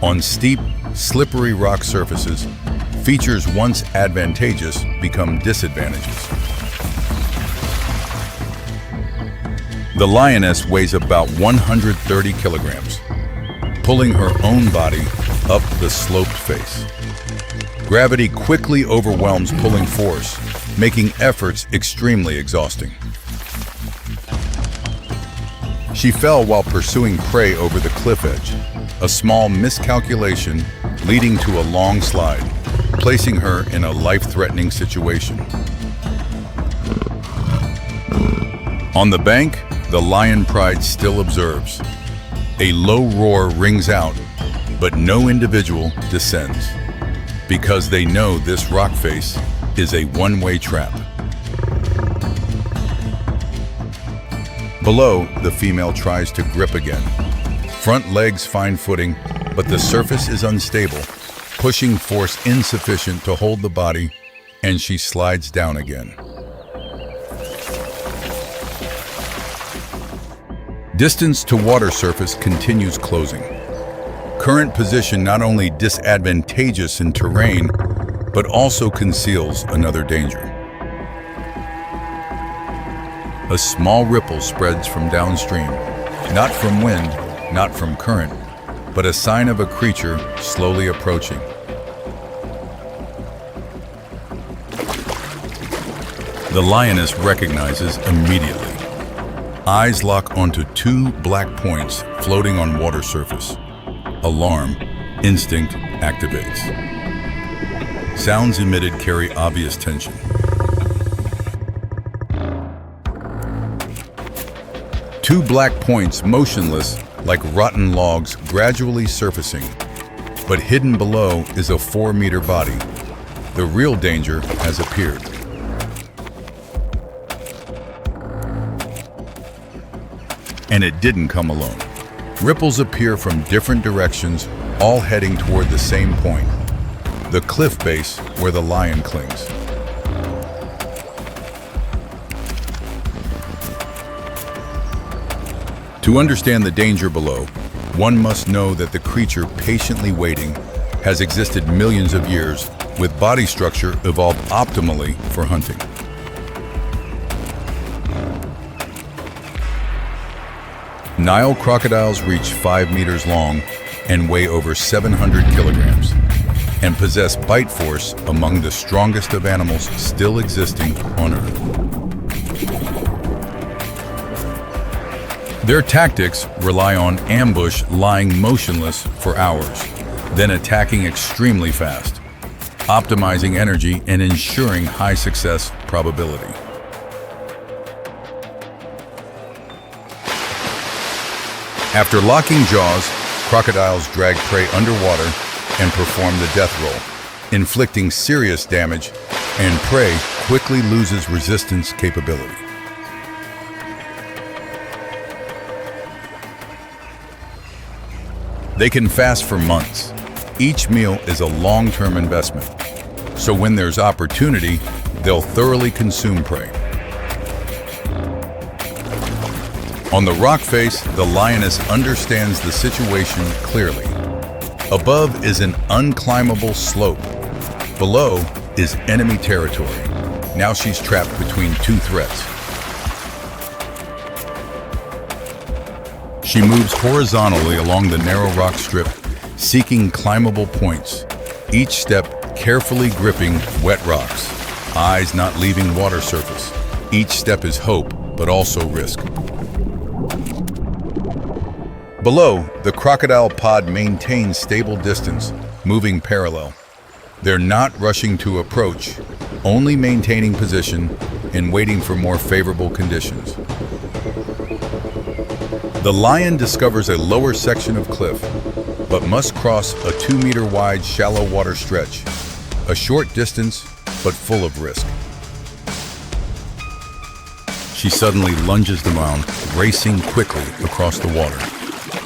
Speaker 1: On steep, slippery rock surfaces, features once advantageous become disadvantages. The lioness weighs about 130 kilograms, pulling her own body up the sloped face. Gravity quickly overwhelms pulling force, making efforts extremely exhausting. She fell while pursuing prey over the cliff edge, a small miscalculation leading to a long slide, placing her in a life-threatening situation. On the bank, the lion pride still observes. A low roar rings out, But no individual descends, because they know this rock face is a one-way trap. Below, the female tries to grip again. Front legs find footing, but the surface is unstable, pushing force insufficient to hold the body, and she slides down again. Distance to water surface continues closing. Current position not only disadvantageous in terrain, but also conceals another danger. A small ripple spreads from downstream, not from wind, not from current, but a sign of a creature slowly approaching. The lioness recognizes immediately. Eyes lock onto two black points floating on water surface. Alarm, instinct activates. Sounds emitted carry obvious tension. Two black points motionless like rotten logs gradually surfacing, but hidden below is a 4-meter body. The real danger has appeared. And it didn't come alone. Ripples appear from different directions, all heading toward the same point, the cliff base where the lion clings. To understand the danger below, one must know that the creature patiently waiting has existed millions of years, with body structure evolved optimally for hunting. Nile crocodiles reach 5 meters long and weigh over 700 kilograms, and possess bite force among the strongest of animals still existing on Earth. Their tactics rely on ambush, lying motionless for hours, then attacking extremely fast, optimizing energy and ensuring high success probability. After locking jaws, crocodiles drag prey underwater and perform the death roll, inflicting serious damage, and prey quickly loses resistance capability. They can fast for months. Each meal is a long-term investment, so when there's opportunity, they'll thoroughly consume prey. On the rock face, the lioness understands the situation clearly. Above is an unclimbable slope. Below is enemy territory. Now she's trapped between two threats. She moves horizontally along the narrow rock strip, seeking climbable points, each step carefully gripping wet rocks, eyes not leaving water surface. Each step is hope, but also risk. Below, the crocodile pod maintains stable distance, moving parallel. They're not rushing to approach, only maintaining position and waiting for more favorable conditions. The lion discovers a lower section of cliff, but must cross a 2-meter wide shallow water stretch, a short distance, but full of risk. She suddenly lunges down, racing quickly across the water.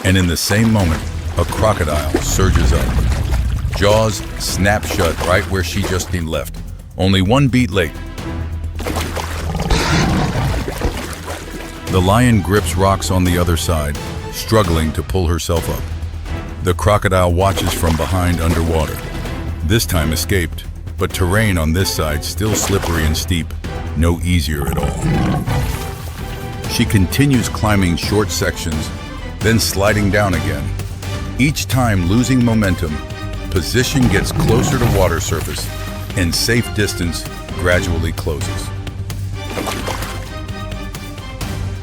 Speaker 1: And in the same moment, a crocodile surges up. Jaws snap shut right where she just been left, only one beat late. The lion grips rocks on the other side, struggling to pull herself up. The crocodile watches from behind underwater. This time escaped, but terrain on this side still slippery and steep, no easier at all. She continues climbing short sections, then sliding down again. Each time losing momentum, position gets closer to water surface, and safe distance gradually closes.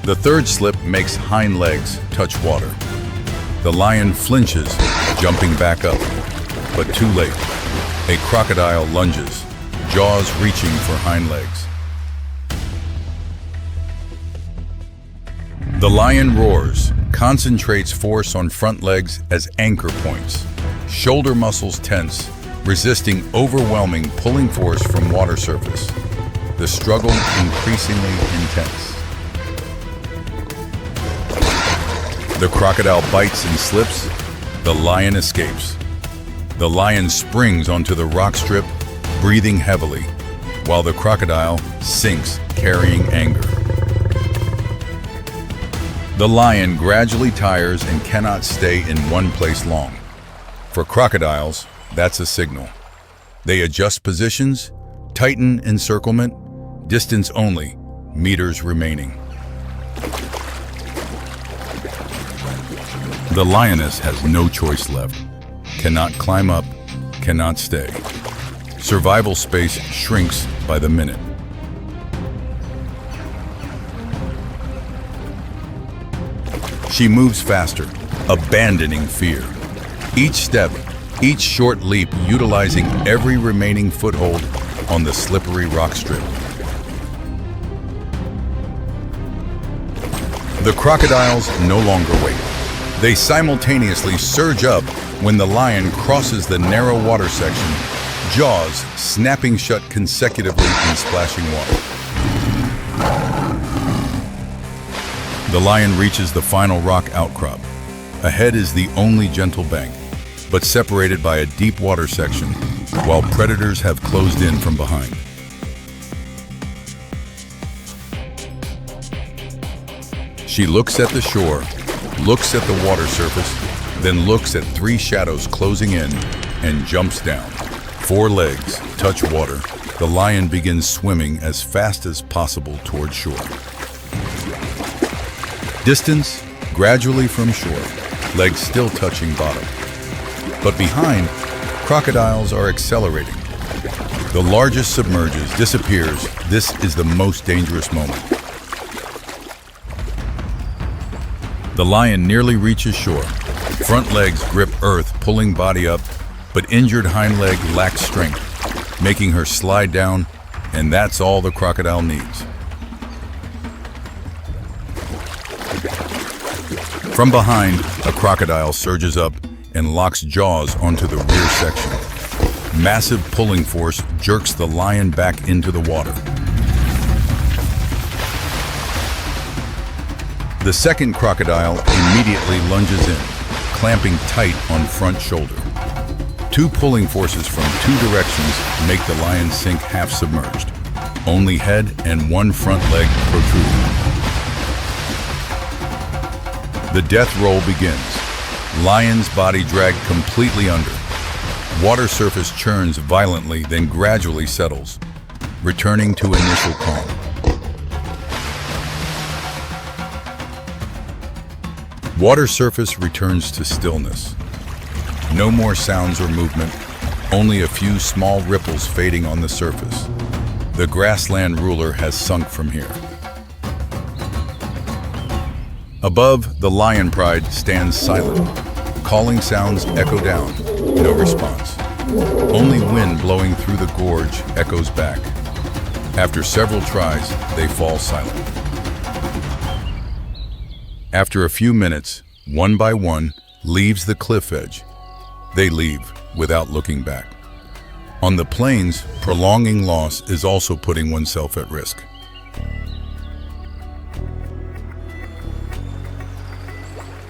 Speaker 1: The third slip makes hind legs touch water. The lion flinches, jumping back up, but too late. A crocodile lunges, jaws reaching for hind legs. The lion roars, concentrates force on front legs as anchor points, shoulder muscles tense, resisting overwhelming pulling force from water surface. The struggle increasingly intense. The crocodile bites and slips. The lion escapes. The lion springs onto the rock strip, breathing heavily, while the crocodile sinks, carrying anger. The lion gradually tires and cannot stay in one place long. For crocodiles, that's a signal. They adjust positions, tighten encirclement, distance only, meters remaining. The lioness has no choice left. Cannot climb up, cannot stay. Survival space shrinks by the minute. She moves faster, abandoning fear. Each step, each short leap utilizing every remaining foothold on the slippery rock strip. The crocodiles no longer wait. They simultaneously surge up when the lion crosses the narrow water section, jaws snapping shut consecutively in splashing water. The lion reaches the final rock outcrop. Ahead is the only gentle bank, but separated by a deep water section, while predators have closed in from behind. She looks at the shore, looks at the water surface, then looks at three shadows closing in and jumps down. Four legs touch water. The lion begins swimming as fast as possible toward shore. Distance gradually from shore, legs still touching bottom. But behind, crocodiles are accelerating. The largest submerges, disappears. This is the most dangerous moment. The lion nearly reaches shore. Front legs grip earth, pulling body up, but injured hind leg lacks strength, making her slide down, and that's all the crocodile needs. From behind, a crocodile surges up and locks jaws onto the rear section. Massive pulling force jerks the lion back into the water. The second crocodile immediately lunges in, clamping tight on front shoulder. Two pulling forces from two directions make the lion sink half submerged. Only head and one front leg protruding. The death roll begins. Lion's body dragged completely under. Water surface churns violently, then gradually settles, returning to initial calm. Water surface returns to stillness. No more sounds or movement, only a few small ripples fading on the surface. The grassland ruler has sunk from here. Above, the lion pride stands silent. Calling sounds echo down, no response. Only wind blowing through the gorge echoes back. After several tries, they fall silent. After a few minutes, one by one, leaves the cliff edge. They leave without looking back. On the plains, prolonging loss is also putting oneself at risk.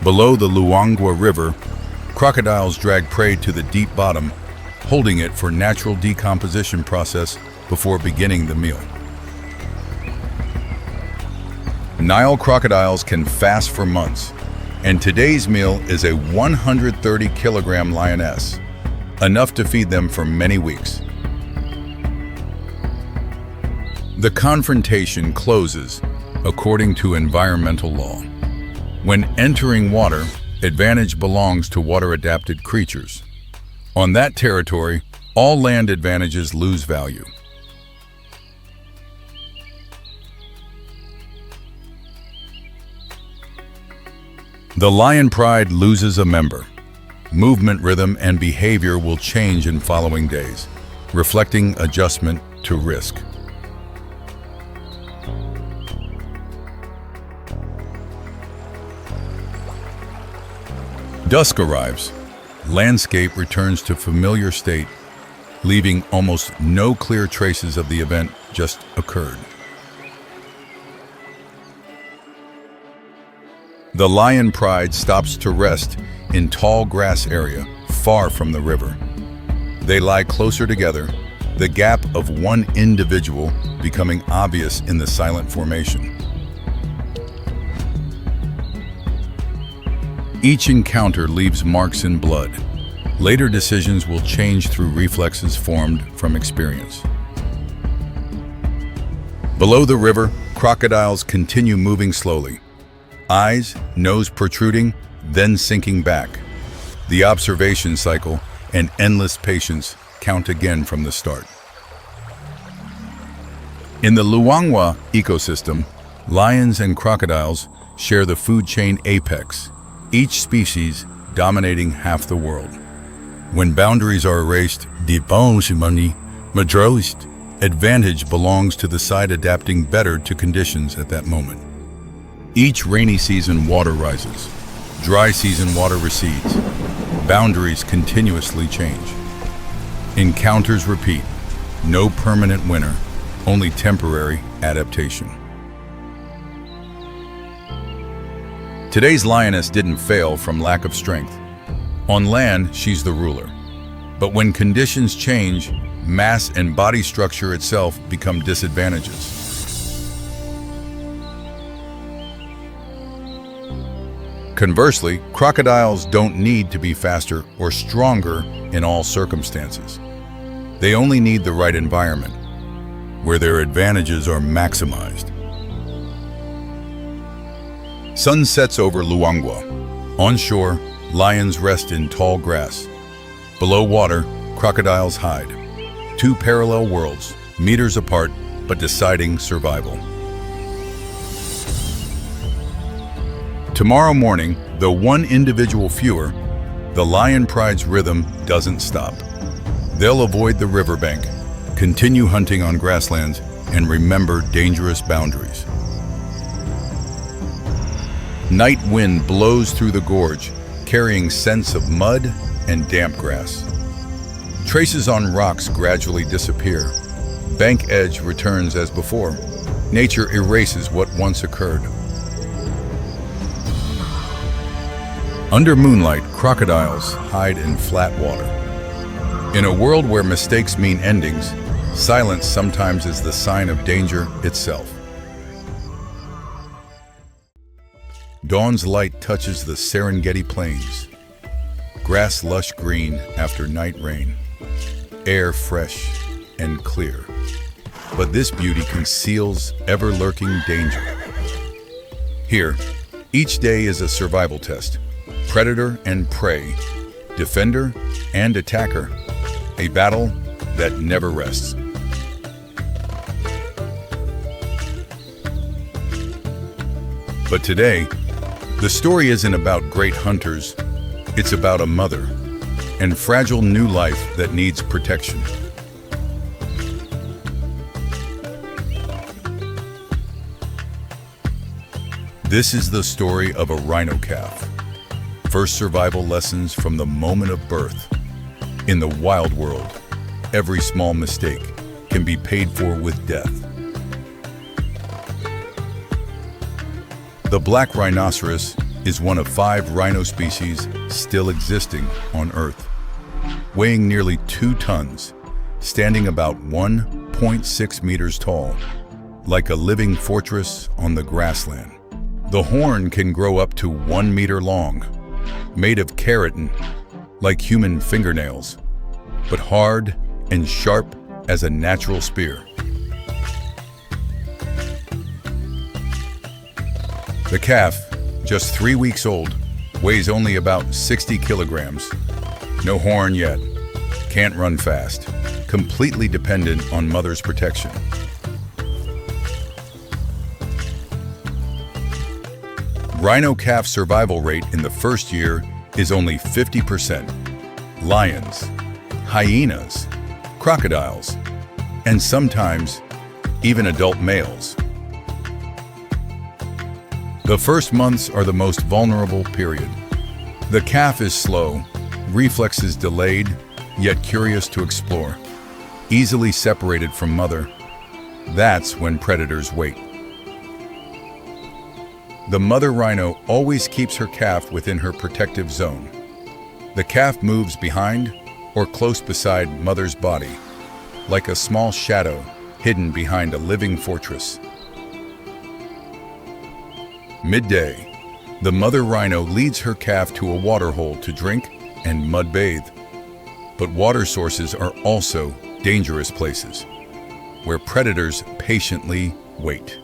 Speaker 1: Below the Luangwa River, crocodiles drag prey to the deep bottom, holding it for natural decomposition process before beginning the meal. Nile crocodiles can fast for months, and today's meal is a 130-kilogram lioness, enough to feed them for many weeks. The confrontation closes according to environmental law. When entering water, advantage belongs to water-adapted creatures. On that territory, all land advantages lose value. The lion pride loses a member. Movement rhythm and behavior will change in following days, reflecting adjustment to risk. Dusk arrives. landscape returns to familiar state, leaving almost no clear traces of the event just occurred. The lion pride stops to rest in tall grass area far from the river. They lie closer together, the gap of one individual becoming obvious in the silent formation. Each encounter leaves marks in blood. Later decisions will change through reflexes formed from experience. Below the river, crocodiles continue moving slowly. Eyes, nose protruding, then sinking back. The observation cycle and endless patience count again from the start. In the Luangwa ecosystem, lions and crocodiles share the food chain apex, each species dominating half the world. When boundaries are erased, advantage belongs to the side adapting better to conditions at that moment. Each rainy season, water rises. Dry season, water recedes. Boundaries continuously change. Encounters repeat. No permanent winner, only temporary adaptation. Today's lioness didn't fail from lack of strength. On land, she's the ruler. But when conditions change, mass and body structure itself become disadvantages. Conversely, crocodiles don't need to be faster or stronger in all circumstances. They only need the right environment, where their advantages are maximized. Sun sets over Luangwa. Onshore, lions rest in tall grass. Below water, crocodiles hide. Two parallel worlds, meters apart, but deciding survival. Tomorrow morning, though one individual fewer, the lion pride's rhythm doesn't stop. They'll avoid the riverbank, continue hunting on grasslands, and remember dangerous boundaries. Night wind blows through the gorge, carrying scents of mud and damp grass. Traces on rocks gradually disappear. Bank edge returns as before. Nature erases what once occurred. Under moonlight, crocodiles hide in flat water. In a world where mistakes mean endings, silence sometimes is the sign of danger itself. Dawn's light touches the Serengeti plains. Grass lush green after night rain. Air fresh and clear. But this beauty conceals ever-lurking danger. Here, each day is a survival test. Predator and prey, defender and attacker, a battle that never rests. But today, the story isn't about great hunters, it's about a mother and fragile new life that needs protection. This is the story of a rhino calf. First survival lessons from the moment of birth. In the wild world, every small mistake can be paid for with death. The black rhinoceros is one of 5 rhino species still existing on Earth. Weighing nearly 2 tons, standing about 1.6 meters tall, like a living fortress on the grassland. The horn can grow up to 1 meter long, made of keratin, like human fingernails, but hard and sharp as a natural spear. The calf, just 3 weeks old, weighs only about 60 kilograms. No horn yet, can't run fast, completely dependent on mother's protection. Rhino calf survival rate in the first year is only 50%. Lions, hyenas, crocodiles, and sometimes even adult males. The first months are the most vulnerable period. The calf is slow, reflexes delayed, yet curious to explore. Easily separated from mother, that's when predators wait. The mother rhino always keeps her calf within her protective zone. The calf moves behind or close beside mother's body, like a small shadow hidden behind a living fortress. Midday, the mother rhino leads her calf to a waterhole to drink and mud bathe. But water sources are also dangerous places, where predators patiently wait.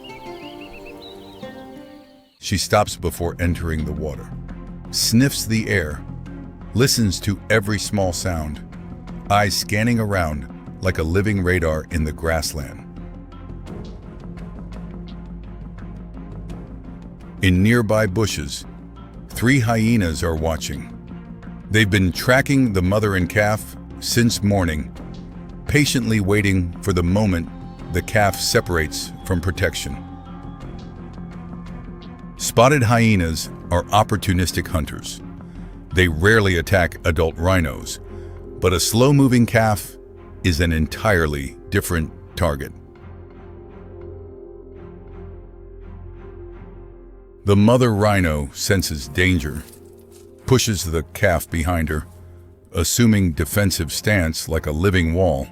Speaker 1: She stops before entering the water, sniffs the air, listens to every small sound, eyes scanning around like a living radar in the grassland. In nearby bushes, 3 hyenas are watching. They've been tracking the mother and calf since morning, patiently waiting for the moment the calf separates from protection. Spotted hyenas are opportunistic hunters. They rarely attack adult rhinos, but a slow-moving calf is an entirely different target. The mother rhino senses danger, pushes the calf behind her, assuming defensive stance like a living wall.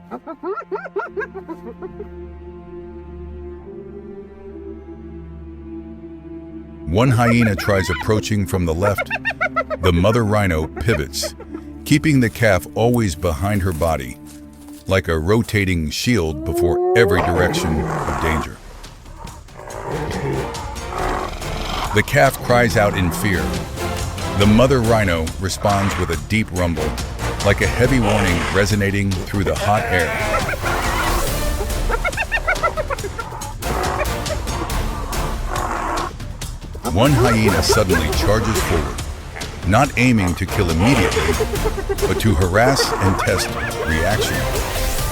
Speaker 1: One hyena tries approaching from the left. The mother rhino pivots, keeping the calf always behind her body, like a rotating shield before every direction of danger. The calf cries out in fear. The mother rhino responds with a deep rumble, like a heavy warning resonating through the hot air. One hyena suddenly charges forward, not aiming to kill immediately, but to harass and test reaction,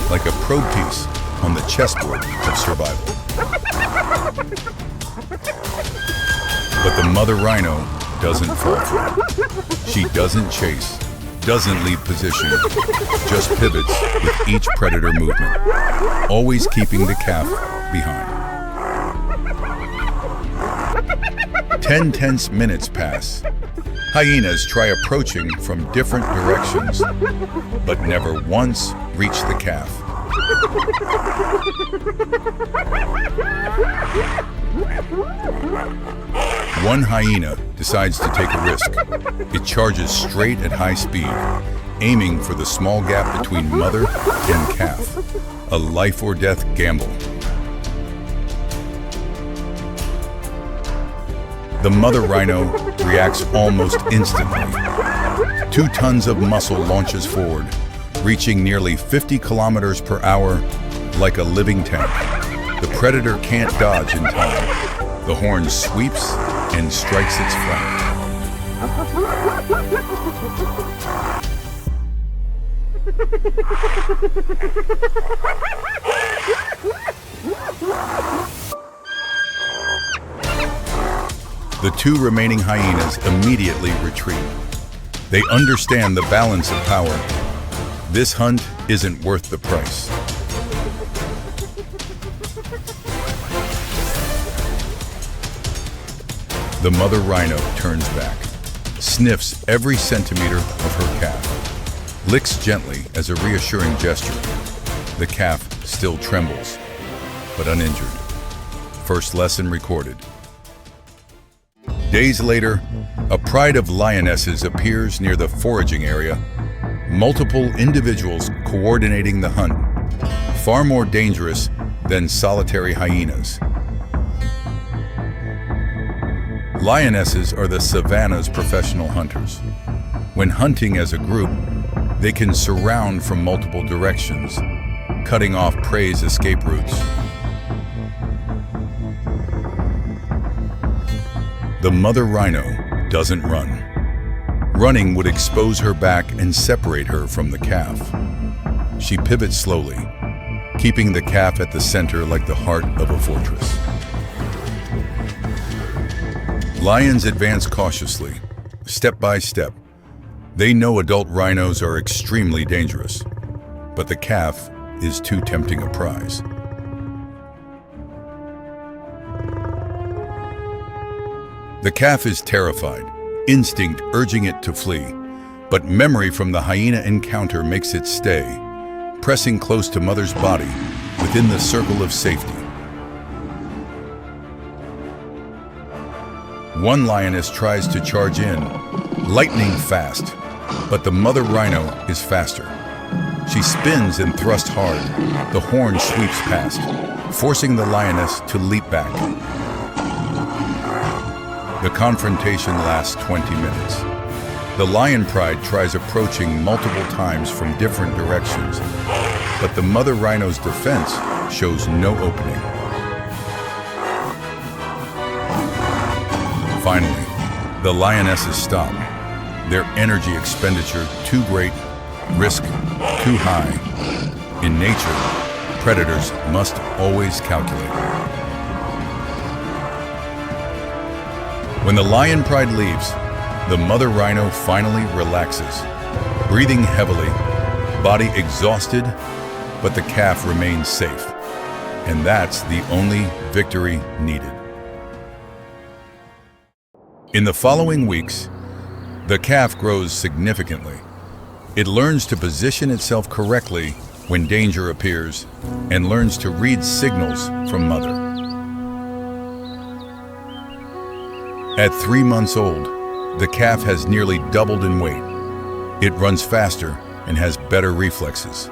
Speaker 1: like a probe piece on the chessboard of survival. But the mother rhino doesn't fall for it. She doesn't chase, doesn't leave position, just pivots with each predator movement, always keeping the calf behind. 10 tense minutes pass. Hyenas try approaching from different directions, but never once reach the calf. One hyena decides to take a risk. It charges straight at high speed, aiming for the small gap between mother and calf. A life or death gamble. The mother rhino reacts almost instantly. 2 tons of muscle launches forward, reaching nearly 50 kilometers per hour like a living tank. The predator can't dodge in time. The horn sweeps and strikes its flank. The 2 remaining hyenas immediately retreat. They understand the balance of power. This hunt isn't worth the price. The mother rhino turns back, sniffs every centimeter of her calf, licks gently as a reassuring gesture. The calf still trembles, but uninjured. First lesson recorded. Days later, a pride of lionesses appears near the foraging area, multiple individuals coordinating the hunt, far more dangerous than solitary hyenas. Lionesses are the savanna's professional hunters. When hunting as a group, they can surround from multiple directions, cutting off prey's escape routes. The mother rhino doesn't run. Running would expose her back and separate her from the calf. She pivots slowly, keeping the calf at the center like the heart of a fortress. Lions advance cautiously, step by step, They know adult rhinos are extremely dangerous, but the calf is too tempting a prize. The calf is terrified, instinct urging it to flee, but memory from the hyena encounter makes it stay, pressing close to mother's body within the circle of safety. One lioness tries to charge in, lightning fast, but the mother rhino is faster. She spins and thrusts hard. The horn sweeps past, forcing the lioness to leap back. The confrontation lasts 20 minutes. The lion pride tries approaching multiple times from different directions, but the mother rhino's defense shows no opening. Finally, the lionesses stop. Their energy expenditure too great, risk too high. In nature, predators must always calculate. When the lion pride leaves, the mother rhino finally relaxes, breathing heavily, body exhausted, but the calf remains safe. And that's the only victory needed. In the following weeks, the calf grows significantly. It learns to position itself correctly when danger appears and learns to read signals from mother. At 3 months old, the calf has nearly doubled in weight. It runs faster and has better reflexes,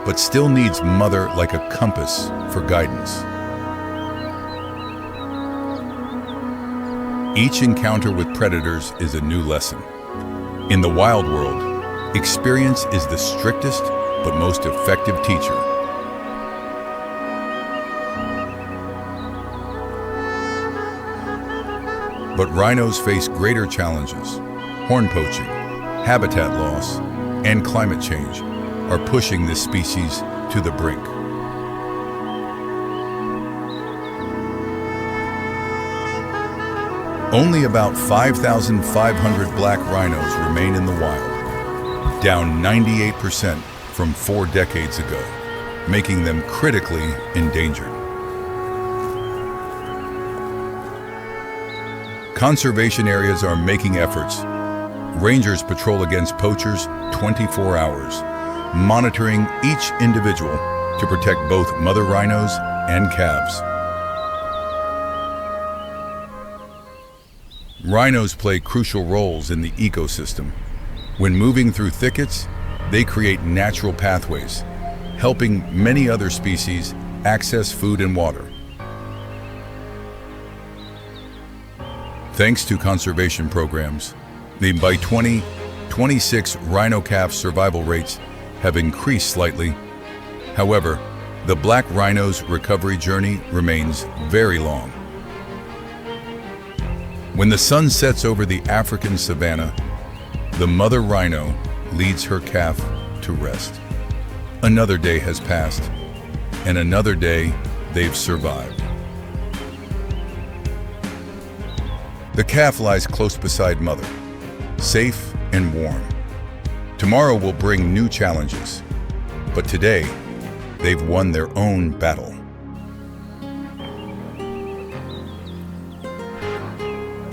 Speaker 1: but still needs mother like a compass for guidance. Each encounter with predators is a new lesson. In the wild world, experience is the strictest but most effective teacher. But rhinos face greater challenges. Horn poaching, habitat loss, and climate change are pushing this species to the brink. Only about 5,500 black rhinos remain in the wild, down 98% from 4 decades ago, making them critically endangered. Conservation areas are making efforts. Rangers patrol against poachers 24 hours, monitoring each individual to protect both mother rhinos and calves. Rhinos play crucial roles in the ecosystem. When moving through thickets, they create natural pathways, helping many other species access food and water. Thanks to conservation programs, by 2026 rhino calf survival rates have increased slightly. However, the black rhino's recovery journey remains very long. When the sun sets over the African savanna, the mother rhino leads her calf to rest. Another day has passed, and another day they've survived. The calf lies close beside mother, safe and warm. Tomorrow will bring new challenges, but today they've won their own battle.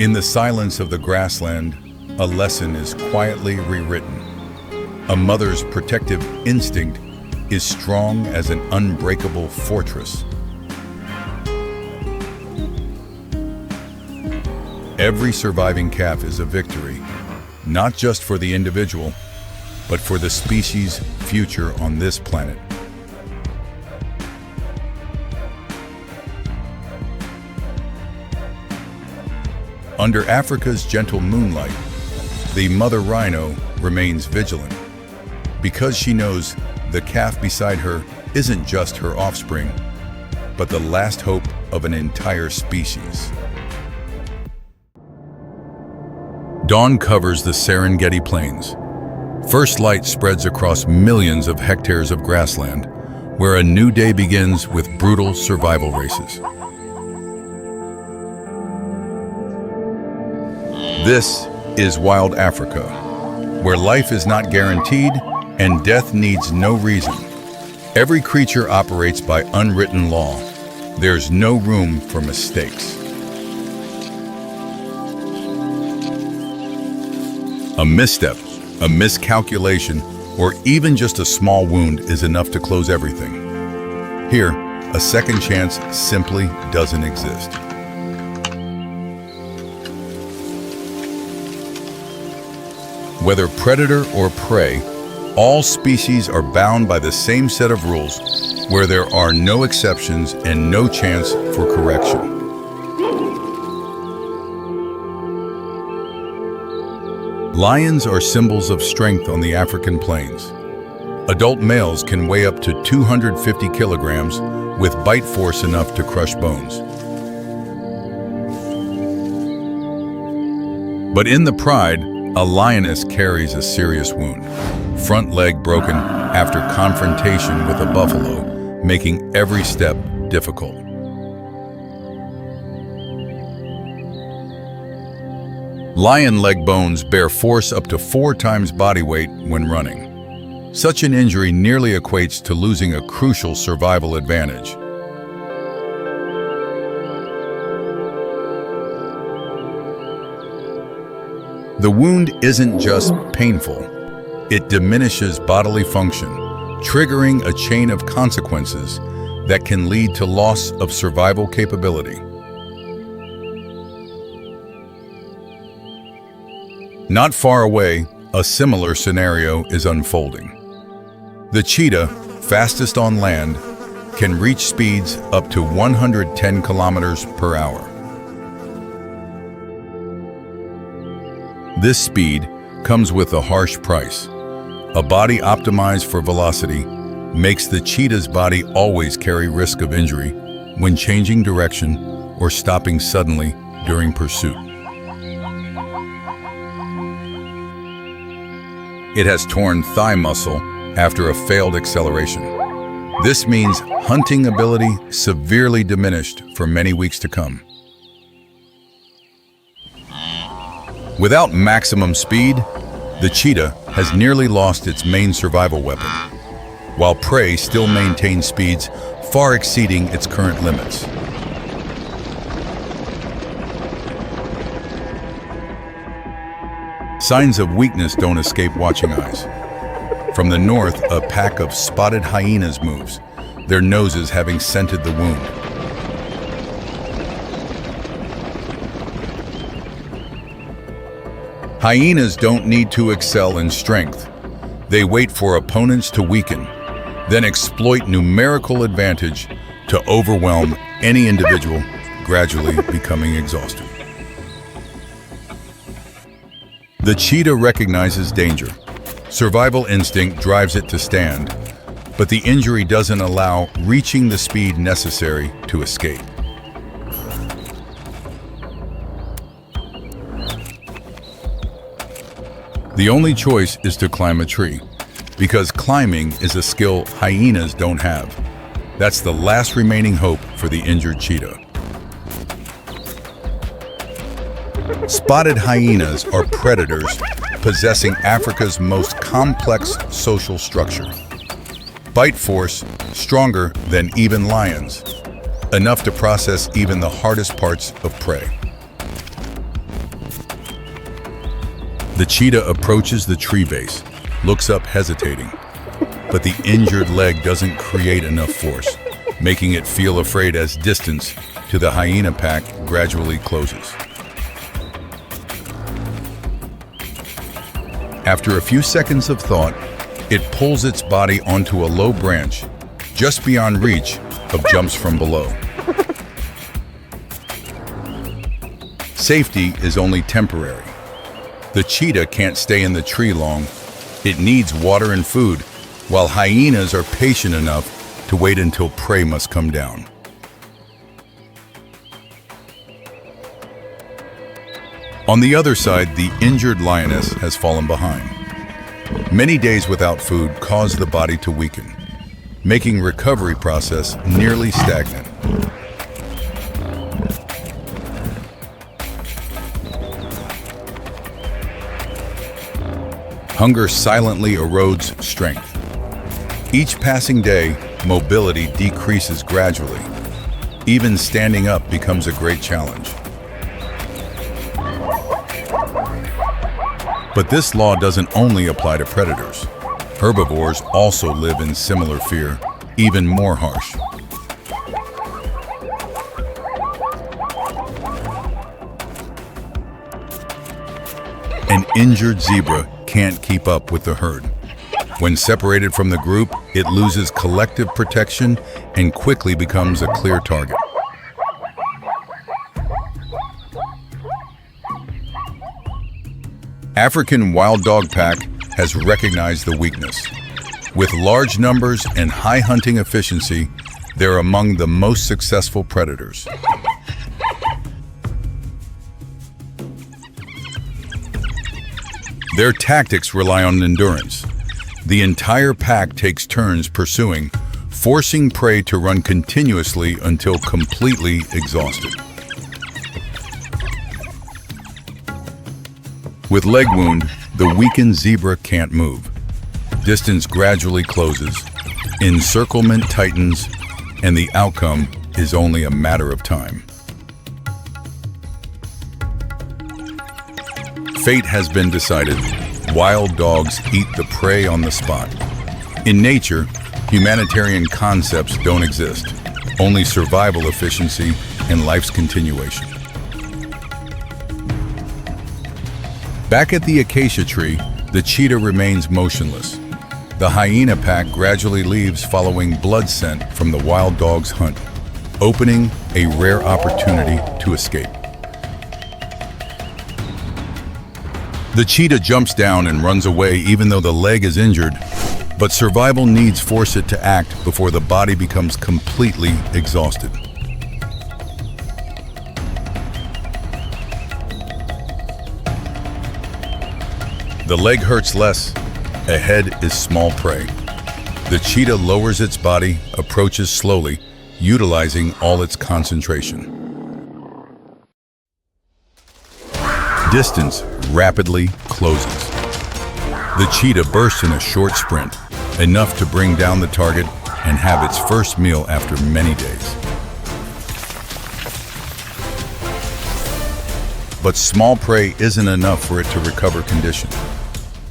Speaker 1: In the silence of the grassland, a lesson is quietly rewritten. A mother's protective instinct is strong as an unbreakable fortress. Every surviving calf is a victory, not just for the individual, but for the species' future on this planet. Under Africa's gentle moonlight, the mother rhino remains vigilant, because she knows the calf beside her isn't just her offspring, but the last hope of an entire species. Dawn covers the Serengeti Plains. First light spreads across millions of hectares of grassland, where a new day begins with brutal survival races. This is wild Africa, where life is not guaranteed and death needs no reason. Every creature operates by unwritten law. There's no room for mistakes. A misstep, a miscalculation, or even just a small wound is enough to close everything. Here, a second chance simply doesn't exist. Whether predator or prey, all species are bound by the same set of rules where there are no exceptions and no chance for correction. Lions are symbols of strength on the African plains. Adult males can weigh up to 250 kilograms with bite force enough to crush bones. But in the pride, a lioness carries a serious wound. Front leg broken after confrontation with a buffalo, making every step difficult. Lion leg bones bear force up to 4 times body weight when running. Such an injury nearly equates to losing a crucial survival advantage. The wound isn't just painful, it diminishes bodily function, triggering a chain of consequences that can lead to loss of survival capability. Not far away, a similar scenario is unfolding. The cheetah, fastest on land, can reach speeds up to 110 kilometers per hour. This speed comes with a harsh price. A body optimized for velocity makes the cheetah's body always carry risk of injury when changing direction or stopping suddenly during pursuit. It has torn thigh muscle after a failed acceleration. This means hunting ability severely diminished for many weeks to come. Without maximum speed, the cheetah has nearly lost its main survival weapon, while prey still maintains speeds far exceeding its current limits. Signs of weakness don't escape watching eyes. From the north, a pack of spotted hyenas moves, their noses having scented the wound. Hyenas don't need to excel in strength. They wait for opponents to weaken, then exploit numerical advantage to overwhelm any individual, gradually becoming exhausted. The cheetah recognizes danger. Survival instinct drives it to stand, but the injury doesn't allow reaching the speed necessary to escape. The only choice is to climb a tree, because climbing is a skill hyenas don't have. That's the last remaining hope for the injured cheetah. Spotted hyenas are predators possessing Africa's most complex social structure. Bite force stronger than even lions, enough to process even the hardest parts of prey. The cheetah approaches the tree base, looks up hesitating, but the injured leg doesn't create enough force, making it feel afraid as distance to the hyena pack gradually closes. After a few seconds of thought, it pulls its body onto a low branch, just beyond reach of jumps from below. Safety is only temporary. The cheetah can't stay in the tree long. It needs water and food, while hyenas are patient enough to wait until prey must come down. On the other side, the injured lioness has fallen behind. Many days without food cause the body to weaken, making recovery process nearly stagnant. Hunger silently erodes strength. Each passing day, mobility decreases gradually. Even standing up becomes a great challenge. But this law doesn't only apply to predators. Herbivores also live in similar fear, even more harsh. An injured zebra can't keep up with the herd. When separated from the group, it loses collective protection and quickly becomes a clear target. African wild dog pack has recognized the weakness. With large numbers and high hunting efficiency, they're among the most successful predators. Their tactics rely on endurance. The entire pack takes turns pursuing, forcing prey to run continuously until completely exhausted. With leg wound, the weakened zebra can't move. Distance gradually closes, encirclement tightens, and the outcome is only a matter of time. Fate has been decided. Wild dogs eat the prey on the spot. In nature, humanitarian concepts don't exist, only survival efficiency and life's continuation. Back at the acacia tree, the cheetah remains motionless. The hyena pack gradually leaves following blood scent from the wild dog's hunt, opening a rare opportunity to escape. The cheetah jumps down and runs away even though the leg is injured, but survival needs force it to act before the body becomes completely exhausted. The leg hurts less, ahead is small prey. The cheetah lowers its body, approaches slowly, utilizing all its concentration. Distance rapidly closes. The cheetah bursts in a short sprint, enough to bring down the target and have its first meal after many days. But small prey isn't enough for it to recover condition.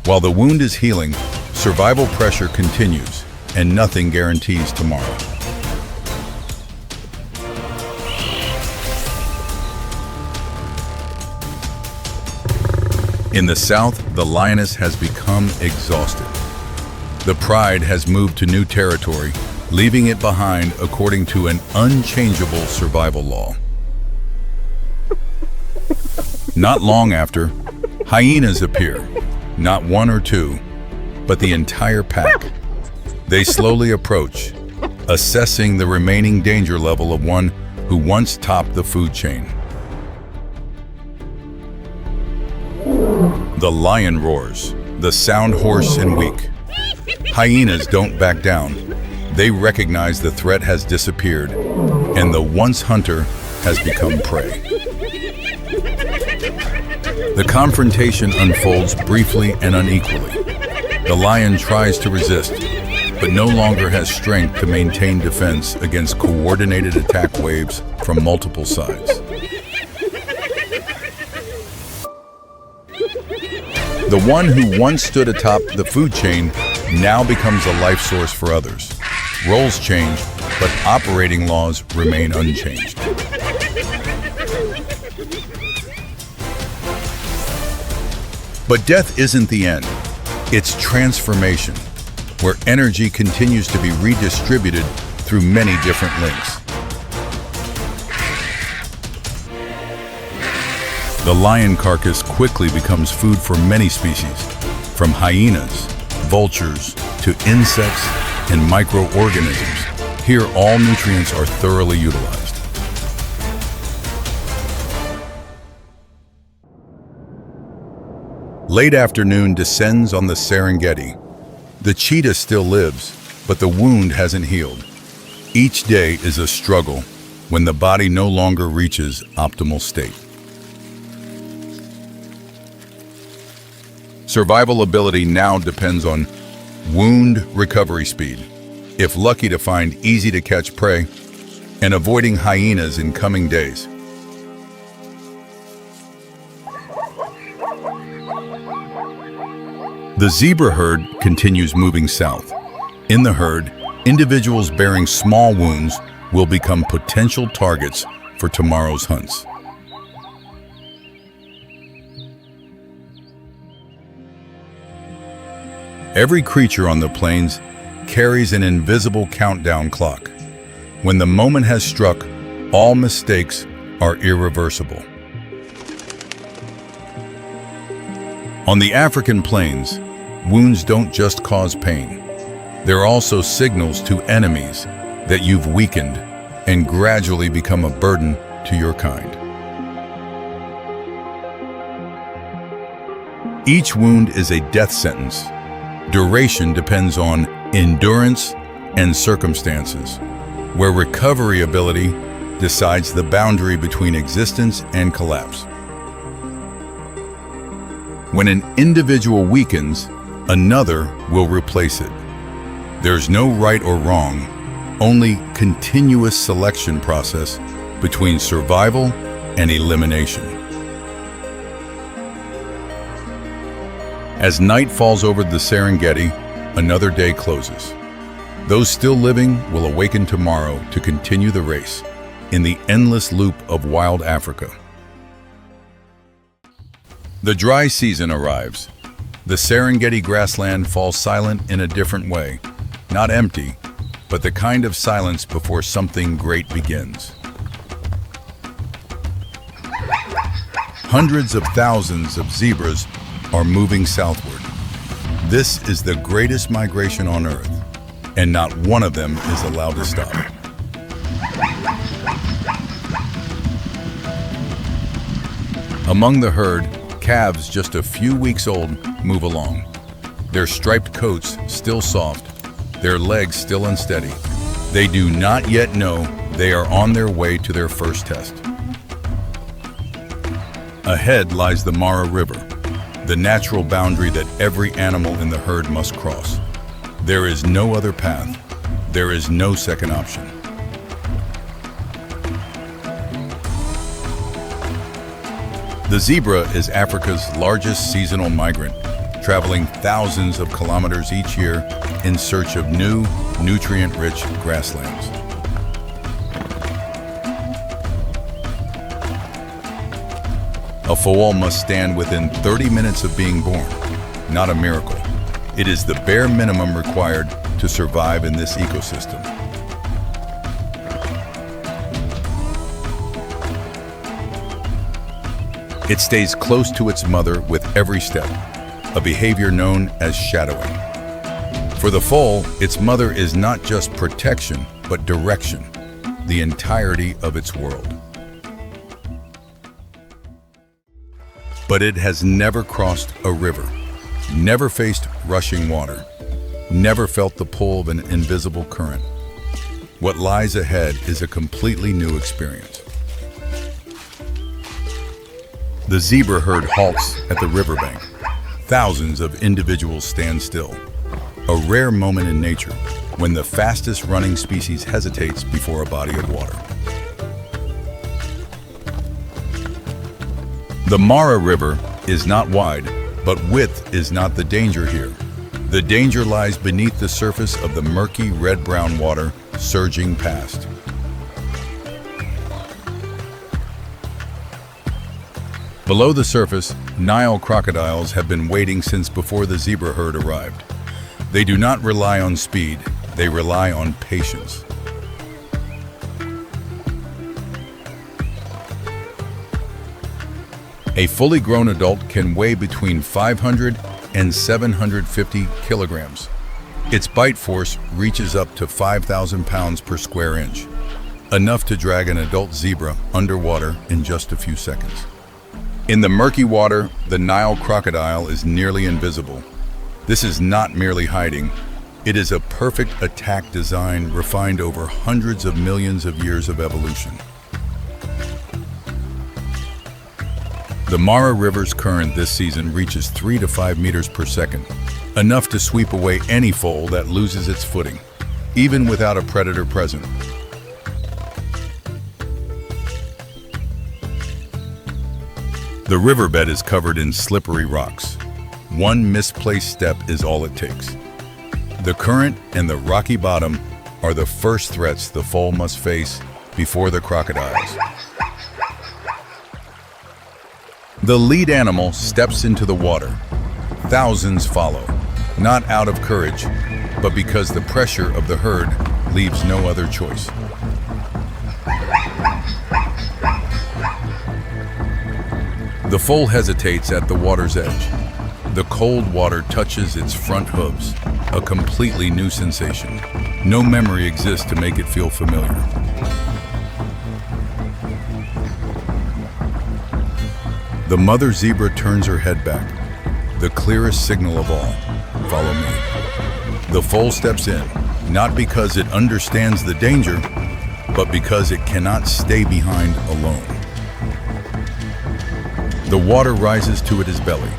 Speaker 1: While the wound is healing, survival pressure continues, and nothing guarantees tomorrow. In the south, the lioness has become exhausted. The pride has moved to new territory, leaving it behind according to an unchangeable survival law. Not long after, hyenas appear, not one or two, but the entire pack. They slowly approach, assessing the remaining danger level of one who once topped the food chain. The lion roars, the sound hoarse and weak. Hyenas don't back down. They recognize the threat has disappeared, and the once hunter has become prey. The confrontation unfolds briefly and unequally. The lion tries to resist, but no longer has strength to maintain defense against coordinated attack waves from multiple sides. The one who once stood atop the food chain now becomes a life source for others. Roles change, but operating laws remain unchanged. But death isn't the end. It's transformation, where energy continues to be redistributed through many different links. The lion carcass quickly becomes food for many species, from hyenas, vultures, to insects and microorganisms. Here, all nutrients are thoroughly utilized. Late afternoon descends on the Serengeti. The cheetah still lives, but the wound hasn't healed. Each day is a struggle when the body no longer reaches optimal state. Survival ability now depends on wound recovery speed, if lucky to find easy-to-catch prey, and avoiding hyenas in coming days. The zebra herd continues moving south. In the herd, individuals bearing small wounds will become potential targets for tomorrow's hunts. Every creature on the plains carries an invisible countdown clock. When the moment has struck, all mistakes are irreversible. On the African plains, wounds don't just cause pain. They're also signals to enemies that you've weakened and gradually become a burden to your kind. Each wound is a death sentence. Duration depends on endurance and circumstances, where recovery ability decides the boundary between existence and collapse. When an individual weakens, another will replace it. There's no right or wrong, only continuous selection process between survival and elimination. As night falls over the Serengeti, another day closes. Those still living will awaken tomorrow to continue the race in the endless loop of wild Africa. The dry season arrives. The Serengeti grassland falls silent in a different way, not empty, but the kind of silence before something great begins. Hundreds of thousands of zebras are moving southward. This is the greatest migration on Earth, and not one of them is allowed to stop. Among the herd, calves just a few weeks old move along. Their striped coats still soft, their legs still unsteady. They do not yet know they are on their way to their first test. Ahead lies the Mara River, the natural boundary that every animal in the herd must cross. There is no other path. There is no second option. The zebra is Africa's largest seasonal migrant, traveling thousands of kilometers each year in search of new, nutrient-rich grasslands. A foal must stand within 30 minutes of being born, not a miracle. It is the bare minimum required to survive in this ecosystem. It stays close to its mother with every step, a behavior known as shadowing. For the foal, its mother is not just protection, but direction, the entirety of its world. But it has never crossed a river, never faced rushing water, never felt the pull of an invisible current. What lies ahead is a completely new experience. The zebra herd halts at the riverbank. Thousands of individuals stand still, a rare moment in nature when the fastest running species hesitates before a body of water. The Mara River is not wide, but width is not the danger here. The danger lies beneath the surface of the murky red-brown water surging past. Below the surface, Nile crocodiles have been waiting since before the zebra herd arrived. They do not rely on speed, they rely on patience. A fully grown adult can weigh between 500 and 750 kilograms. Its bite force reaches up to 5,000 pounds per square inch, enough to drag an adult zebra underwater in just a few seconds. In the murky water, the Nile crocodile is nearly invisible. This is not merely hiding. It is a perfect attack design refined over hundreds of millions of years of evolution. The Mara River's current this season reaches 3 to 5 meters per second, enough to sweep away any foal that loses its footing, even without a predator present. The riverbed is covered in slippery rocks. One misplaced step is all it takes. The current and the rocky bottom are the first threats the foal must face before the crocodiles. The lead animal steps into the water. Thousands follow, not out of courage, but because the pressure of the herd leaves no other choice. The foal hesitates at the water's edge. The cold water touches its front hooves, a completely new sensation. No memory exists to make it feel familiar. The mother zebra turns her head back, the clearest signal of all. Follow me. The foal steps in, not because it understands the danger, but because it cannot stay behind alone. The water rises to its belly.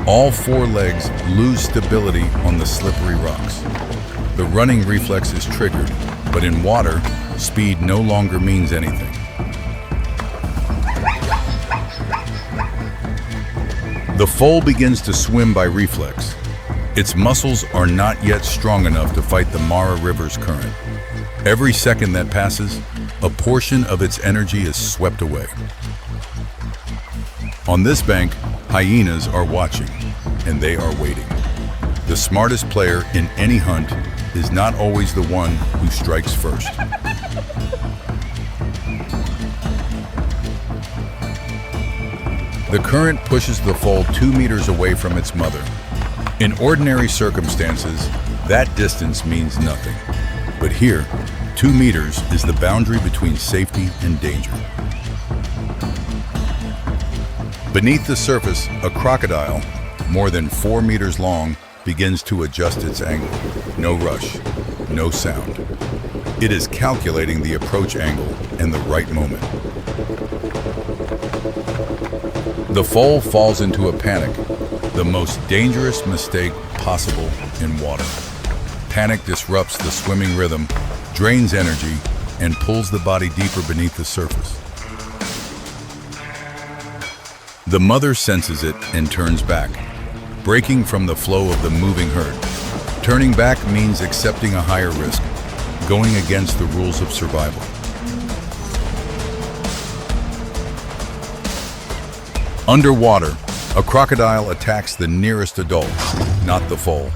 Speaker 1: All 4 legs lose stability on the slippery rocks. The running reflex is triggered, but in water, speed no longer means anything. The foal begins to swim by reflex. Its muscles are not yet strong enough to fight the Mara River's current. Every second that passes, a portion of its energy is swept away. On this bank, hyenas are watching, and they are waiting. The smartest player in any hunt is not always the one who strikes first. The current pushes the foal 2 meters away from its mother. In ordinary circumstances, that distance means nothing. But here, 2 meters is the boundary between safety and danger. Beneath the surface, a crocodile, more than 4 meters long, begins to adjust its angle. No rush, no sound. It is calculating the approach angle and the right moment. The foal falls into a panic, the most dangerous mistake possible in water. Panic disrupts the swimming rhythm, drains energy, and pulls the body deeper beneath the surface. The mother senses it and turns back, breaking from the flow of the moving herd. Turning back means accepting a higher risk, going against the rules of survival. Underwater, a crocodile attacks the nearest adult, not the foal.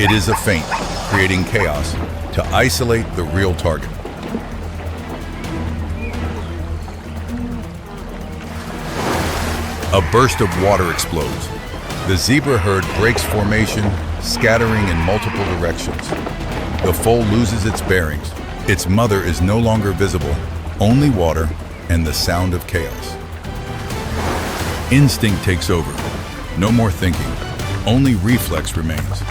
Speaker 1: It is a feint, creating chaos, to isolate the real target. A burst of water explodes. The zebra herd breaks formation, scattering in multiple directions. The foal loses its bearings. Its mother is no longer visible, only water and the sound of chaos. Instinct takes over. No more thinking, only reflex remains.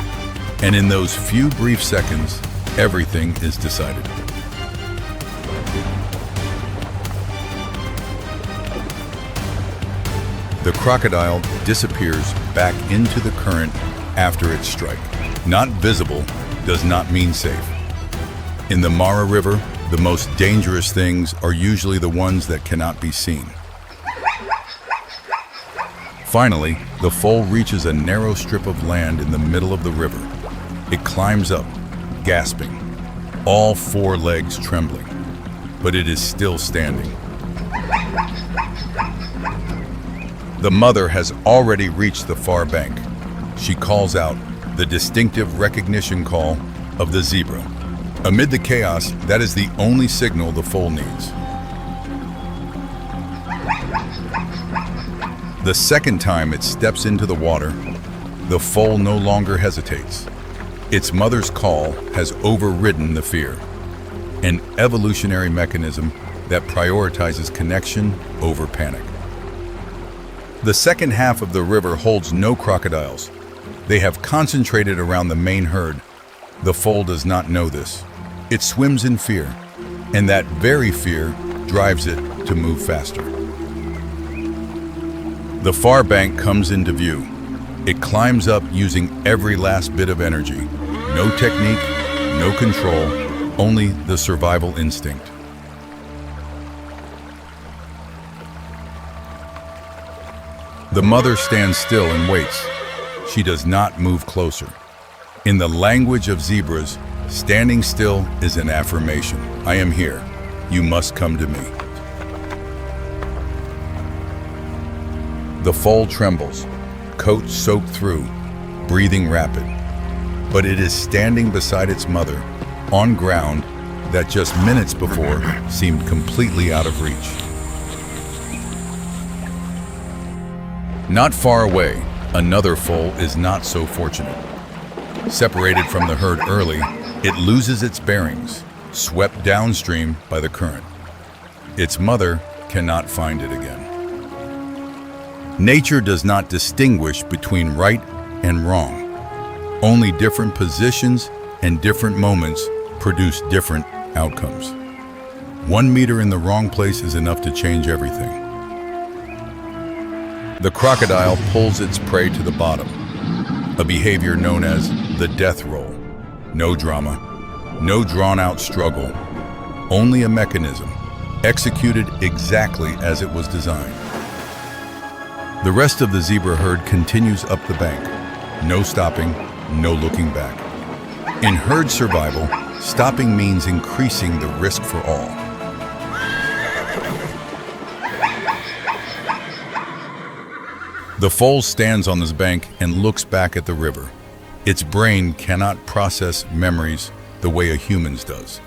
Speaker 1: And in those few brief seconds, everything is decided. The crocodile disappears back into the current after its strike. Not visible does not mean safe. In the Mara River, the most dangerous things are usually the ones that cannot be seen. Finally, the foal reaches a narrow strip of land in the middle of the river. It climbs up, gasping, all 4 legs trembling, but it is still standing. The mother has already reached the far bank. She calls out, the distinctive recognition call of the zebra. Amid the chaos, that is the only signal the foal needs. The second time it steps into the water, the foal no longer hesitates. Its mother's call has overridden the fear, an evolutionary mechanism that prioritizes connection over panic. The second half of the river holds no crocodiles. They have concentrated around the main herd. The foal does not know this. It swims in fear, and that very fear drives it to move faster. The far bank comes into view. It climbs up using every last bit of energy. No technique, no control, only the survival instinct. The mother stands still and waits. She does not move closer. In the language of zebras, standing still is an affirmation. I am here. You must come to me. The foal trembles, coat soaked through, breathing rapid. But it is standing beside its mother, on ground that just minutes before seemed completely out of reach. Not far away, another foal is not so fortunate. Separated from the herd early, it loses its bearings, swept downstream by the current. Its mother cannot find it again. Nature does not distinguish between right and wrong. Only different positions and different moments produce different outcomes. 1 meter in the wrong place is enough to change everything. The crocodile pulls its prey to the bottom, a behavior known as the death roll. No drama, no drawn-out struggle, only a mechanism, executed exactly as it was designed. The rest of the zebra herd continues up the bank. No stopping, no looking back. In herd survival, stopping means increasing the risk for all. The foal stands on this bank and looks back at the river. Its brain cannot process memories the way a human's does.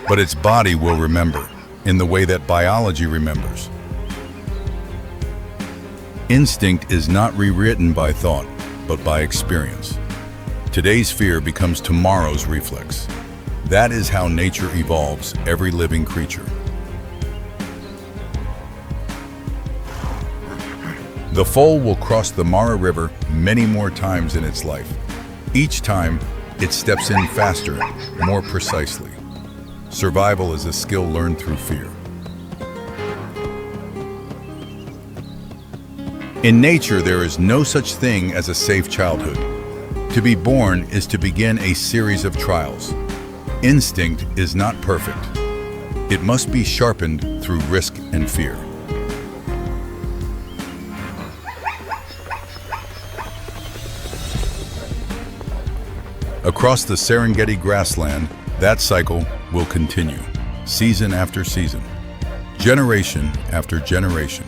Speaker 1: But its body will remember, in the way that biology remembers. Instinct is not rewritten by thought, but by experience. Today's fear becomes tomorrow's reflex. That is how nature evolves every living creature. The foal will cross the Mara River many more times in its life. Each time, it steps in faster, more precisely. Survival is a skill learned through fear. In nature, there is no such thing as a safe childhood. To be born is to begin a series of trials. Instinct is not perfect. It must be sharpened through risk and fear. Across the Serengeti grassland, that cycle will continue, season after season, generation after generation.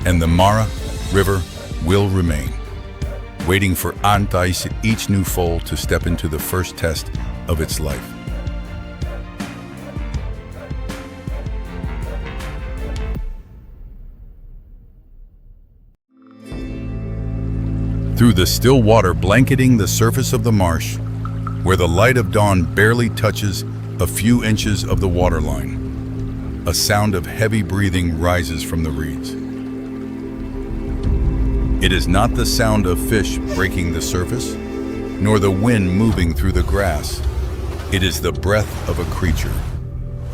Speaker 1: And the Mara River will remain, waiting for each new foal to step into the first test of its life. Through the still water blanketing the surface of the marsh, where the light of dawn barely touches a few inches of the waterline, a sound of heavy breathing rises from the reeds. It is not the sound of fish breaking the surface, nor the wind moving through the grass. It is the breath of a creature,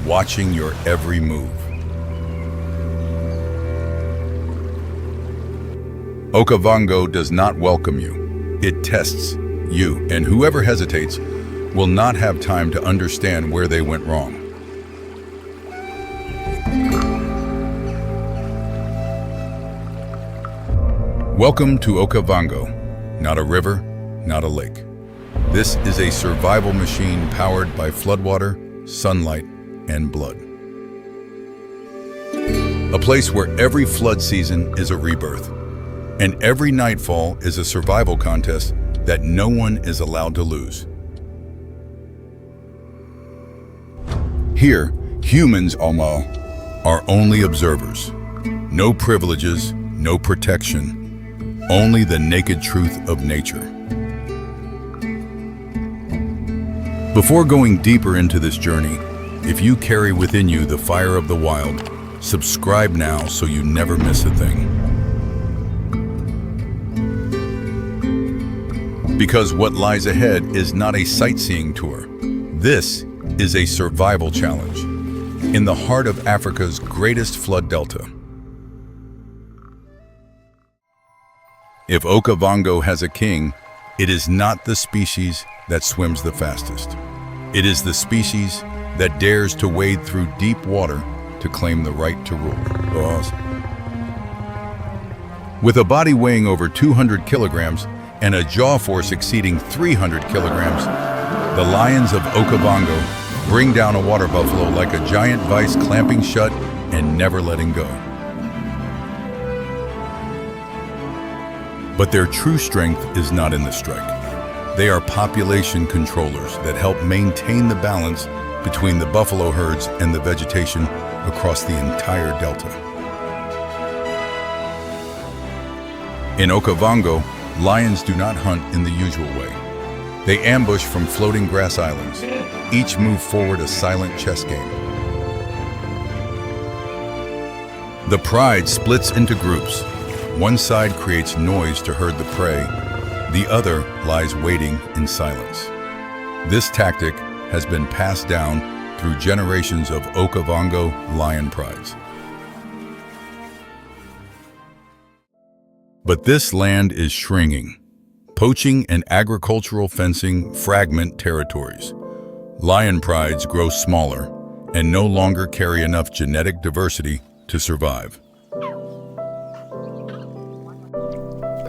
Speaker 1: watching your every move. Okavango does not welcome you. It tests you, and whoever hesitates will not have time to understand where they went wrong. Welcome to Okavango, not a river, not a lake. This is a survival machine powered by floodwater, sunlight, and blood. A place where every flood season is a rebirth, and every nightfall is a survival contest that no one is allowed to lose. Here, humans are only observers. No privileges, no protection. Only the naked truth of nature. Before going deeper into this journey, if you carry within you the fire of the wild, subscribe now so you never miss a thing. Because what lies ahead is not a sightseeing tour. This is a survival challenge in the heart of Africa's greatest flood delta. If Okavango has a king, it is not the species that swims the fastest. It is the species that dares to wade through deep water to claim the right to rule. With a body weighing over 200 kilograms and a jaw force exceeding 300 kilograms, the lions of Okavango bring down a water buffalo like a giant vice, clamping shut and never letting go. But their true strength is not in the strike. They are population controllers that help maintain the balance between the buffalo herds and the vegetation across the entire delta. In Okavango, lions do not hunt in the usual way. They ambush from floating grass islands. Each move forward a silent chess game. The pride splits into groups. One side creates noise to herd the prey. The other lies waiting in silence. This tactic has been passed down through generations of Okavango lion prides. But this land is shrinking. Poaching and agricultural fencing fragment territories. Lion prides grow smaller and no longer carry enough genetic diversity to survive.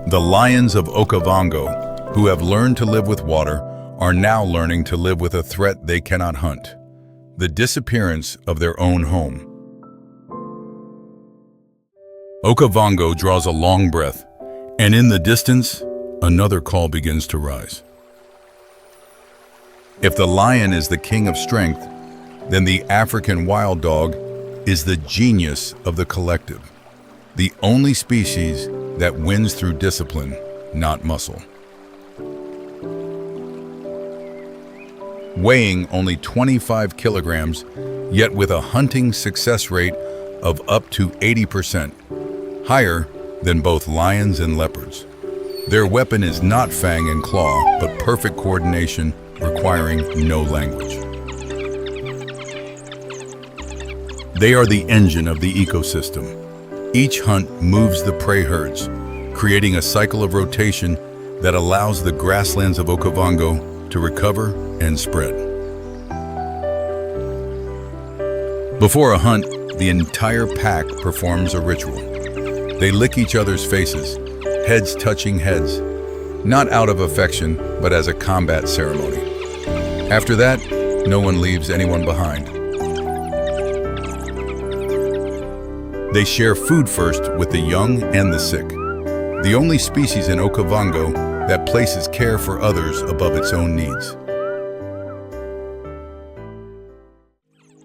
Speaker 1: The lions of Okavango, who have learned to live with water, are now learning to live with a threat they cannot hunt: the disappearance of their own home. Okavango draws a long breath, and in the distance, another call begins to rise. If the lion is the king of strength, then the African wild dog is the genius of the collective, the only species that wins through discipline, not muscle. Weighing only 25 kilograms, yet with a hunting success rate of up to 80%, higher than both lions and leopards. Their weapon is not fang and claw, but perfect coordination requiring no language. They are the engine of the ecosystem. Each hunt moves the prey herds, creating a cycle of rotation that allows the grasslands of Okavango to recover and spread. Before a hunt, the entire pack performs a ritual. They lick each other's faces, heads touching heads, not out of affection, but as a combat ceremony. After that, no one leaves anyone behind. They share food first with the young and the sick, the only species in Okavango that places care for others above its own needs.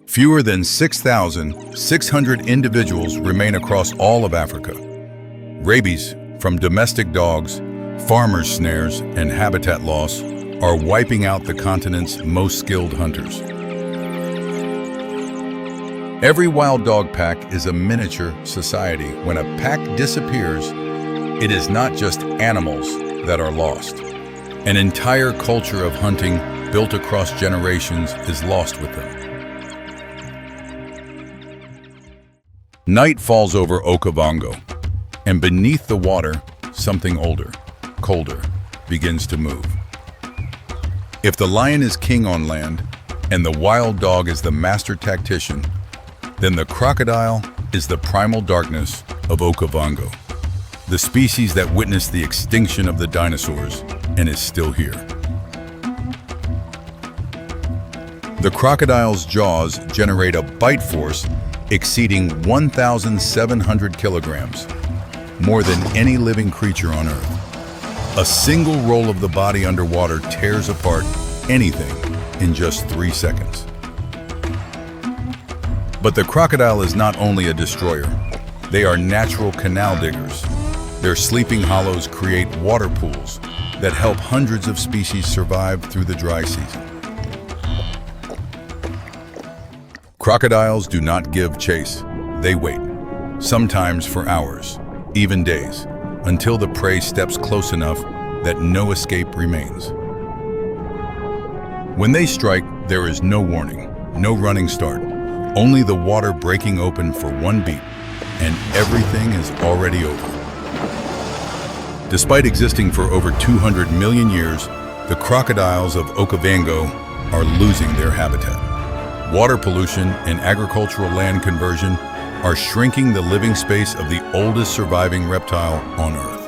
Speaker 1: Fewer than 6,600 individuals remain across all of Africa. Rabies from domestic dogs, farmers' snares, and habitat loss are wiping out the continent's most skilled hunters. Every wild dog pack is a miniature society. When a pack disappears, it is not just animals that are lost. An entire culture of hunting built across generations is lost with them. Night falls over Okavango, and beneath the water, something older, colder, begins to move. If the lion is king on land, and the wild dog is the master tactician, then the crocodile is the primal darkness of Okavango, the species that witnessed the extinction of the dinosaurs and is still here. The crocodile's jaws generate a bite force exceeding 1,700 kilograms, more than any living creature on Earth. A single roll of the body underwater tears apart anything in just 3 seconds. But the crocodile is not only a destroyer, they are natural canal diggers. Their sleeping hollows create water pools that help hundreds of species survive through the dry season. Crocodiles do not give chase. They wait, sometimes for hours, even days, until the prey steps close enough that no escape remains. When they strike, there is no warning, no running start. Only the water breaking open for one beat, and everything is already over. Despite existing for over 200 million years, the crocodiles of Okavango are losing their habitat. Water pollution and agricultural land conversion are shrinking the living space of the oldest surviving reptile on Earth.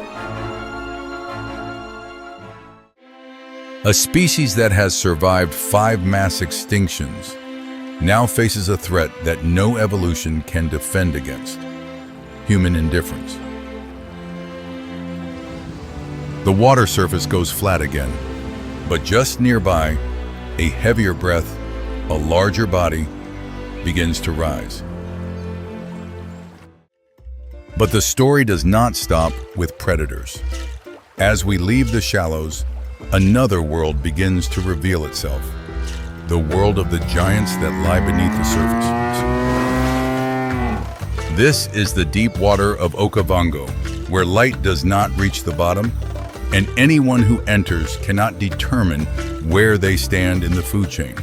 Speaker 1: A species that has survived 5 mass extinctions now faces a threat that no evolution can defend against: human indifference. The water surface goes flat again, but just nearby, a heavier breath, a larger body, begins to rise. But the story does not stop with predators. As we leave the shallows, another world begins to reveal itself. The world of the giants that lie beneath the surface. This is the deep water of Okavango, where light does not reach the bottom, and anyone who enters cannot determine where they stand in the food chain.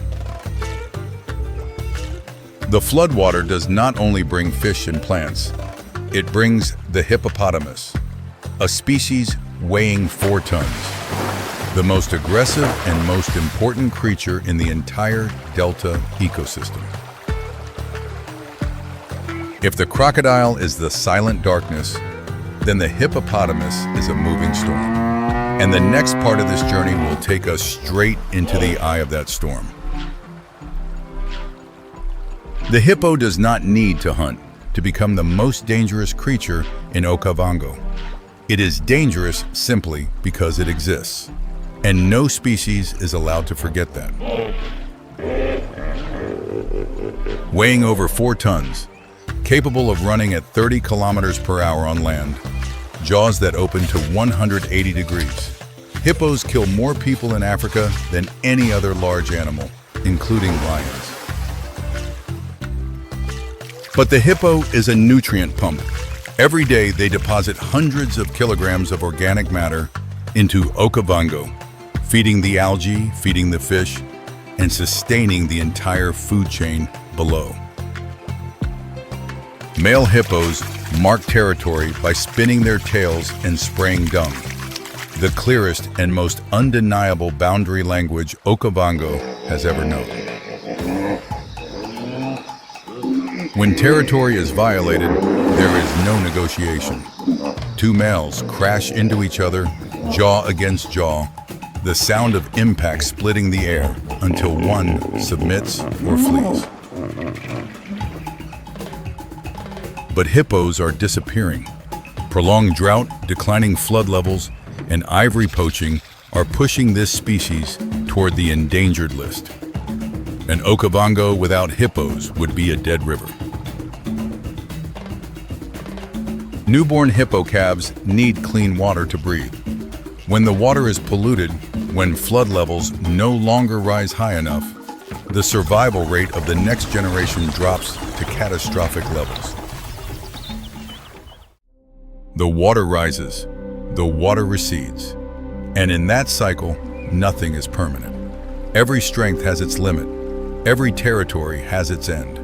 Speaker 1: The floodwater does not only bring fish and plants, it brings the hippopotamus, a species weighing 4 tons, the most aggressive and most important creature in the entire delta ecosystem. If the crocodile is the silent darkness, then the hippopotamus is a moving storm. And the next part of this journey will take us straight into the eye of that storm. The hippo does not need to hunt to become the most dangerous creature in Okavango. It is dangerous simply because it exists, and no species is allowed to forget that. Weighing over 4 tons, capable of running at 30 kilometers per hour on land, jaws that open to 180 degrees. Hippos kill more people in Africa than any other large animal, including lions. But the hippo is a nutrient pump. Every day they deposit hundreds of kilograms of organic matter into Okavango, feeding the algae, feeding the fish, and sustaining the entire food chain below. Male hippos mark territory by spinning their tails and spraying dung, the clearest and most undeniable boundary language Okavango has ever known. When territory is violated, there is no negotiation. 2 males crash into each other, jaw against jaw, the sound of impact splitting the air until one submits or flees. But hippos are disappearing. Prolonged drought, declining flood levels, and ivory poaching are pushing this species toward the endangered list. An Okavango without hippos would be a dead river. Newborn hippo calves need clean water to breathe. When the water is polluted, when flood levels no longer rise high enough, the survival rate of the next generation drops to catastrophic levels. The water rises, the water recedes, and in that cycle, nothing is permanent. Every strength has its limit. Every territory has its end.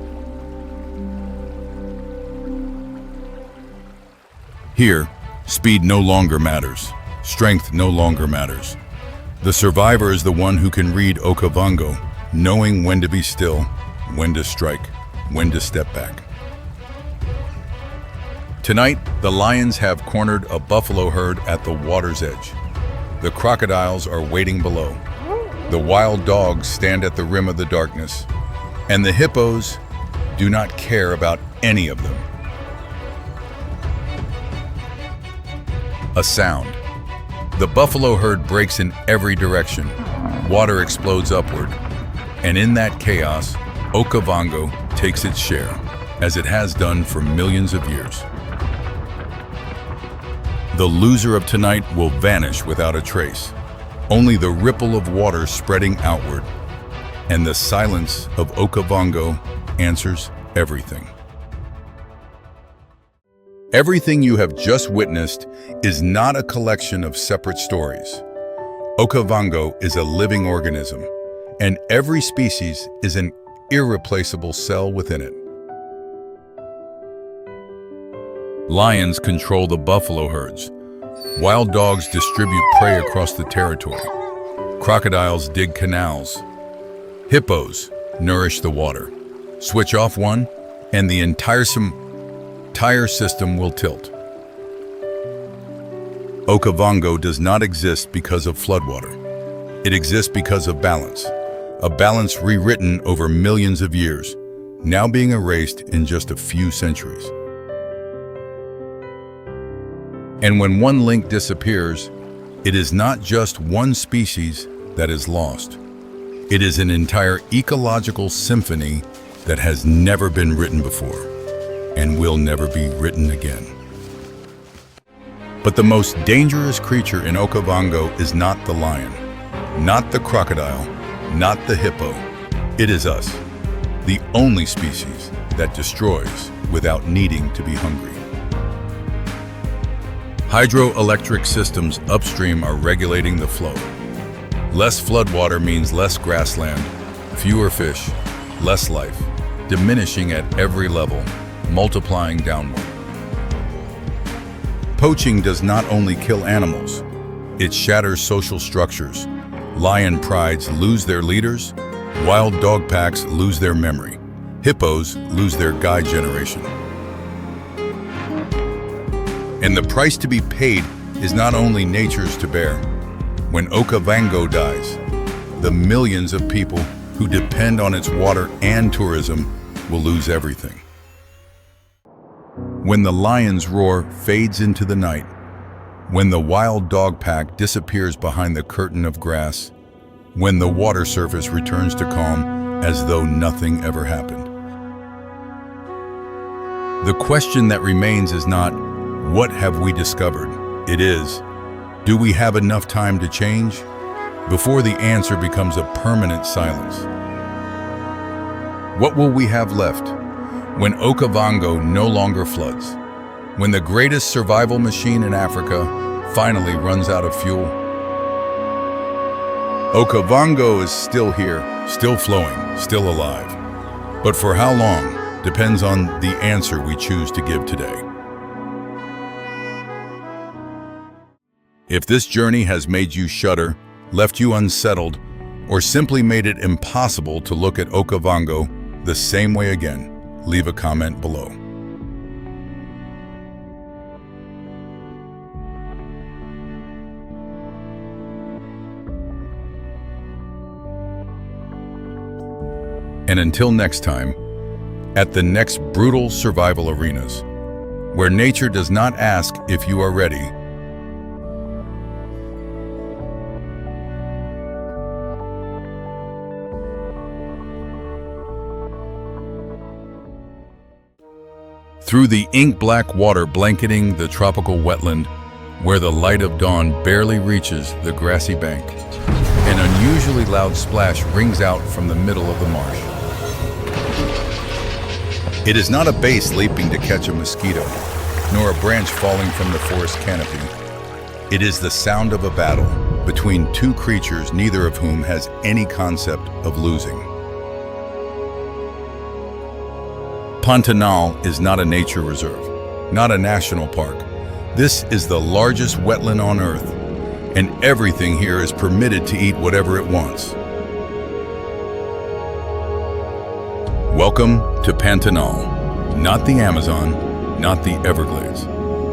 Speaker 1: Here, speed no longer matters. Strength no longer matters. The survivor is the one who can read Okavango, knowing when to be still, when to strike, when to step back. Tonight, the lions have cornered a buffalo herd at the water's edge. The crocodiles are waiting below. The wild dogs stand at the rim of the darkness, and the hippos do not care about any of them. A sound. The buffalo herd breaks in every direction. Water explodes upward. And in that chaos, Okavango takes its share, as it has done for millions of years. The loser of tonight will vanish without a trace. Only the ripple of water spreading outward, and the silence of Okavango answers everything. Everything you have just witnessed is not a collection of separate stories. Okavango is a living organism, and every species is an irreplaceable cell within it. Lions control the buffalo herds. Wild dogs distribute prey across the territory. Crocodiles dig canals. Hippos nourish the water. Switch off one, and the entire system will tilt. Okavango does not exist because of floodwater. It exists because of balance. A balance rewritten over millions of years, now being erased in just a few centuries. And when one link disappears, it is not just one species that is lost. It is an entire ecological symphony that has never been written before and will never be written again. But the most dangerous creature in Okavango is not the lion, not the crocodile, not the hippo. It is us, the only species that destroys without needing to be hungry. Hydroelectric systems upstream are regulating the flow. Less floodwater means less grassland, fewer fish, less life, diminishing at every level, multiplying downward. Poaching does not only kill animals, it shatters social structures. Lion prides lose their leaders, wild dog packs lose their memory, hippos lose their guide generation. And the price to be paid is not only nature's to bear. When Okavango dies, the millions of people who depend on its water and tourism will lose everything. When the lion's roar fades into the night, when the wild dog pack disappears behind the curtain of grass, when the water surface returns to calm as though nothing ever happened. The question that remains is not, what have we discovered? It is, do we have enough time to change? Before the answer becomes a permanent silence. What will we have left when Okavango no longer floods? When the greatest survival machine in Africa finally runs out of fuel? Okavango is still here, still flowing, still alive. But for how long depends on the answer we choose to give today. If this journey has made you shudder, left you unsettled, or simply made it impossible to look at Okavango the same way again, leave a comment below. And until next time, at the next brutal survival arenas, where nature does not ask if you are ready, through the ink-black water blanketing the tropical wetland, where the light of dawn barely reaches the grassy bank, an unusually loud splash rings out from the middle of the marsh. It is not a bass leaping to catch a mosquito, nor a branch falling from the forest canopy. It is the sound of a battle between two creatures, neither of whom has any concept of losing. Pantanal is not a nature reserve, not a national park. This is the largest wetland on Earth, and everything here is permitted to eat whatever it wants. Welcome to Pantanal, not the Amazon, not the Everglades.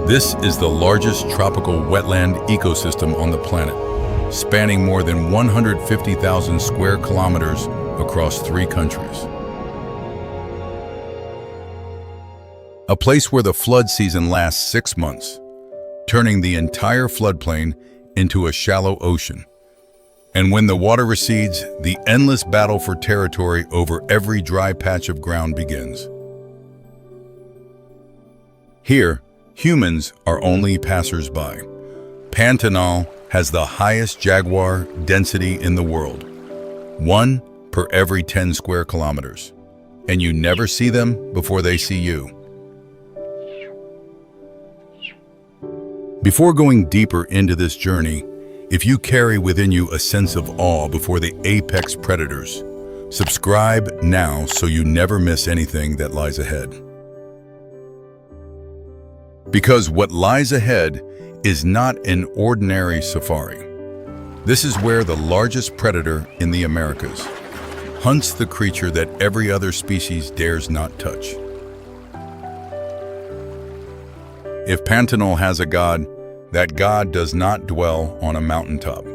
Speaker 1: This is the largest tropical wetland ecosystem on the planet, spanning more than 150,000 square kilometers across 3 countries. A place where the flood season lasts 6 months, turning the entire floodplain into a shallow ocean. And when the water recedes, the endless battle for territory over every dry patch of ground begins. Here, humans are only passers-by. Pantanal has the highest jaguar density in the world, 1 per every 10 square kilometers. And you never see them before they see you. Before going deeper into this journey, if you carry within you a sense of awe before the apex predators, subscribe now so you never miss anything that lies ahead. Because what lies ahead is not an ordinary safari. This is where the largest predator in the Americas hunts the creature that every other species dares not touch. If Pantanal has a god, that god does not dwell on a mountaintop.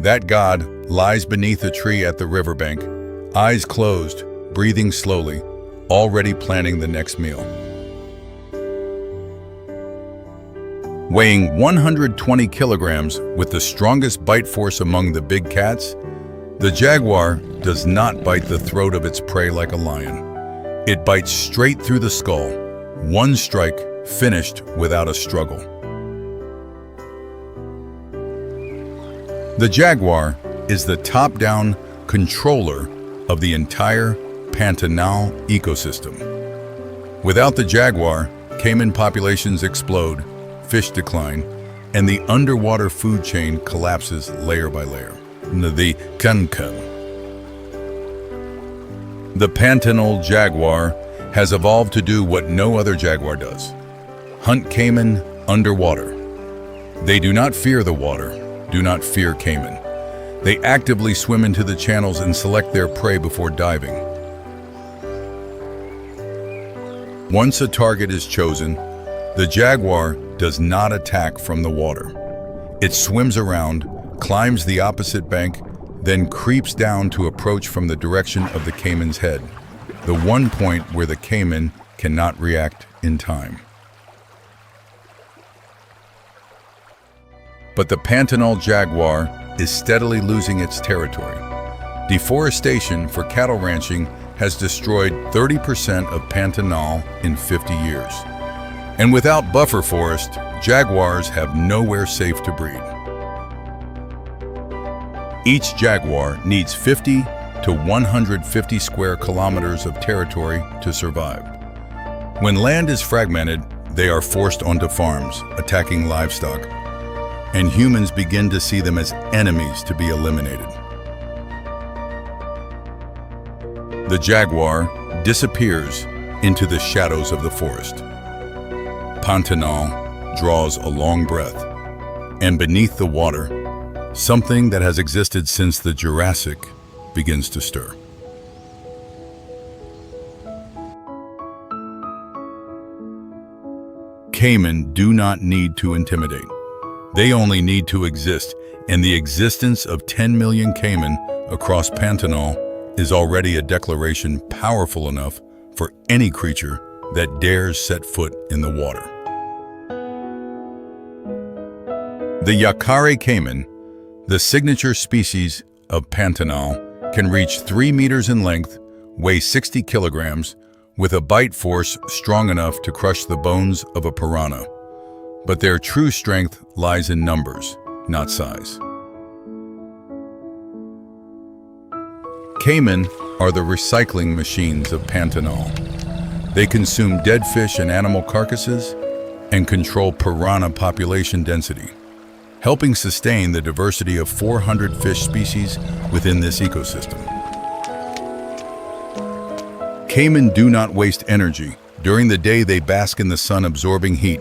Speaker 1: That god lies beneath a tree at the riverbank, eyes closed, breathing slowly, already planning the next meal. Weighing 120 kilograms with the strongest bite force among the big cats, the jaguar does not bite the throat of its prey like a lion. It bites straight through the skull, one strike finished without a struggle. The jaguar is the top-down controller of the entire Pantanal ecosystem. Without the jaguar, caiman populations explode, fish decline, and the underwater food chain collapses layer by layer. The Kunkum. The Pantanal jaguar has evolved to do what no other jaguar does: hunt caiman underwater. They do not fear the water, do not fear caiman. They actively swim into the channels and select their prey before diving. Once a target is chosen, the jaguar does not attack from the water. It swims around, climbs the opposite bank, then creeps down to approach from the direction of the caiman's head, the one point where the caiman cannot react in time. But the Pantanal jaguar is steadily losing its territory. Deforestation for cattle ranching has destroyed 30% of Pantanal in 50 years. And without buffer forest, jaguars have nowhere safe to breed. Each jaguar needs 50 to 150 square kilometers of territory to survive. When land is fragmented, they are forced onto farms, attacking livestock, and humans begin to see them as enemies to be eliminated. The jaguar disappears into the shadows of the forest. Pantanal draws a long breath, and beneath the water, something that has existed since the Jurassic begins to stir. Caiman do not need to intimidate. They only need to exist, and the existence of 10 million caiman across Pantanal is already a declaration powerful enough for any creature that dares set foot in the water. The Yakari caiman, the signature species of Pantanal, can reach 3 meters in length, weigh 60 kilograms, with a bite force strong enough to crush the bones of a piranha. But their true strength lies in numbers, not size. Caiman are the recycling machines of Pantanal. They consume dead fish and animal carcasses and control piranha population density, helping sustain the diversity of 400 fish species within this ecosystem. Caiman do not waste energy. During the day, they bask in the sun, absorbing heat,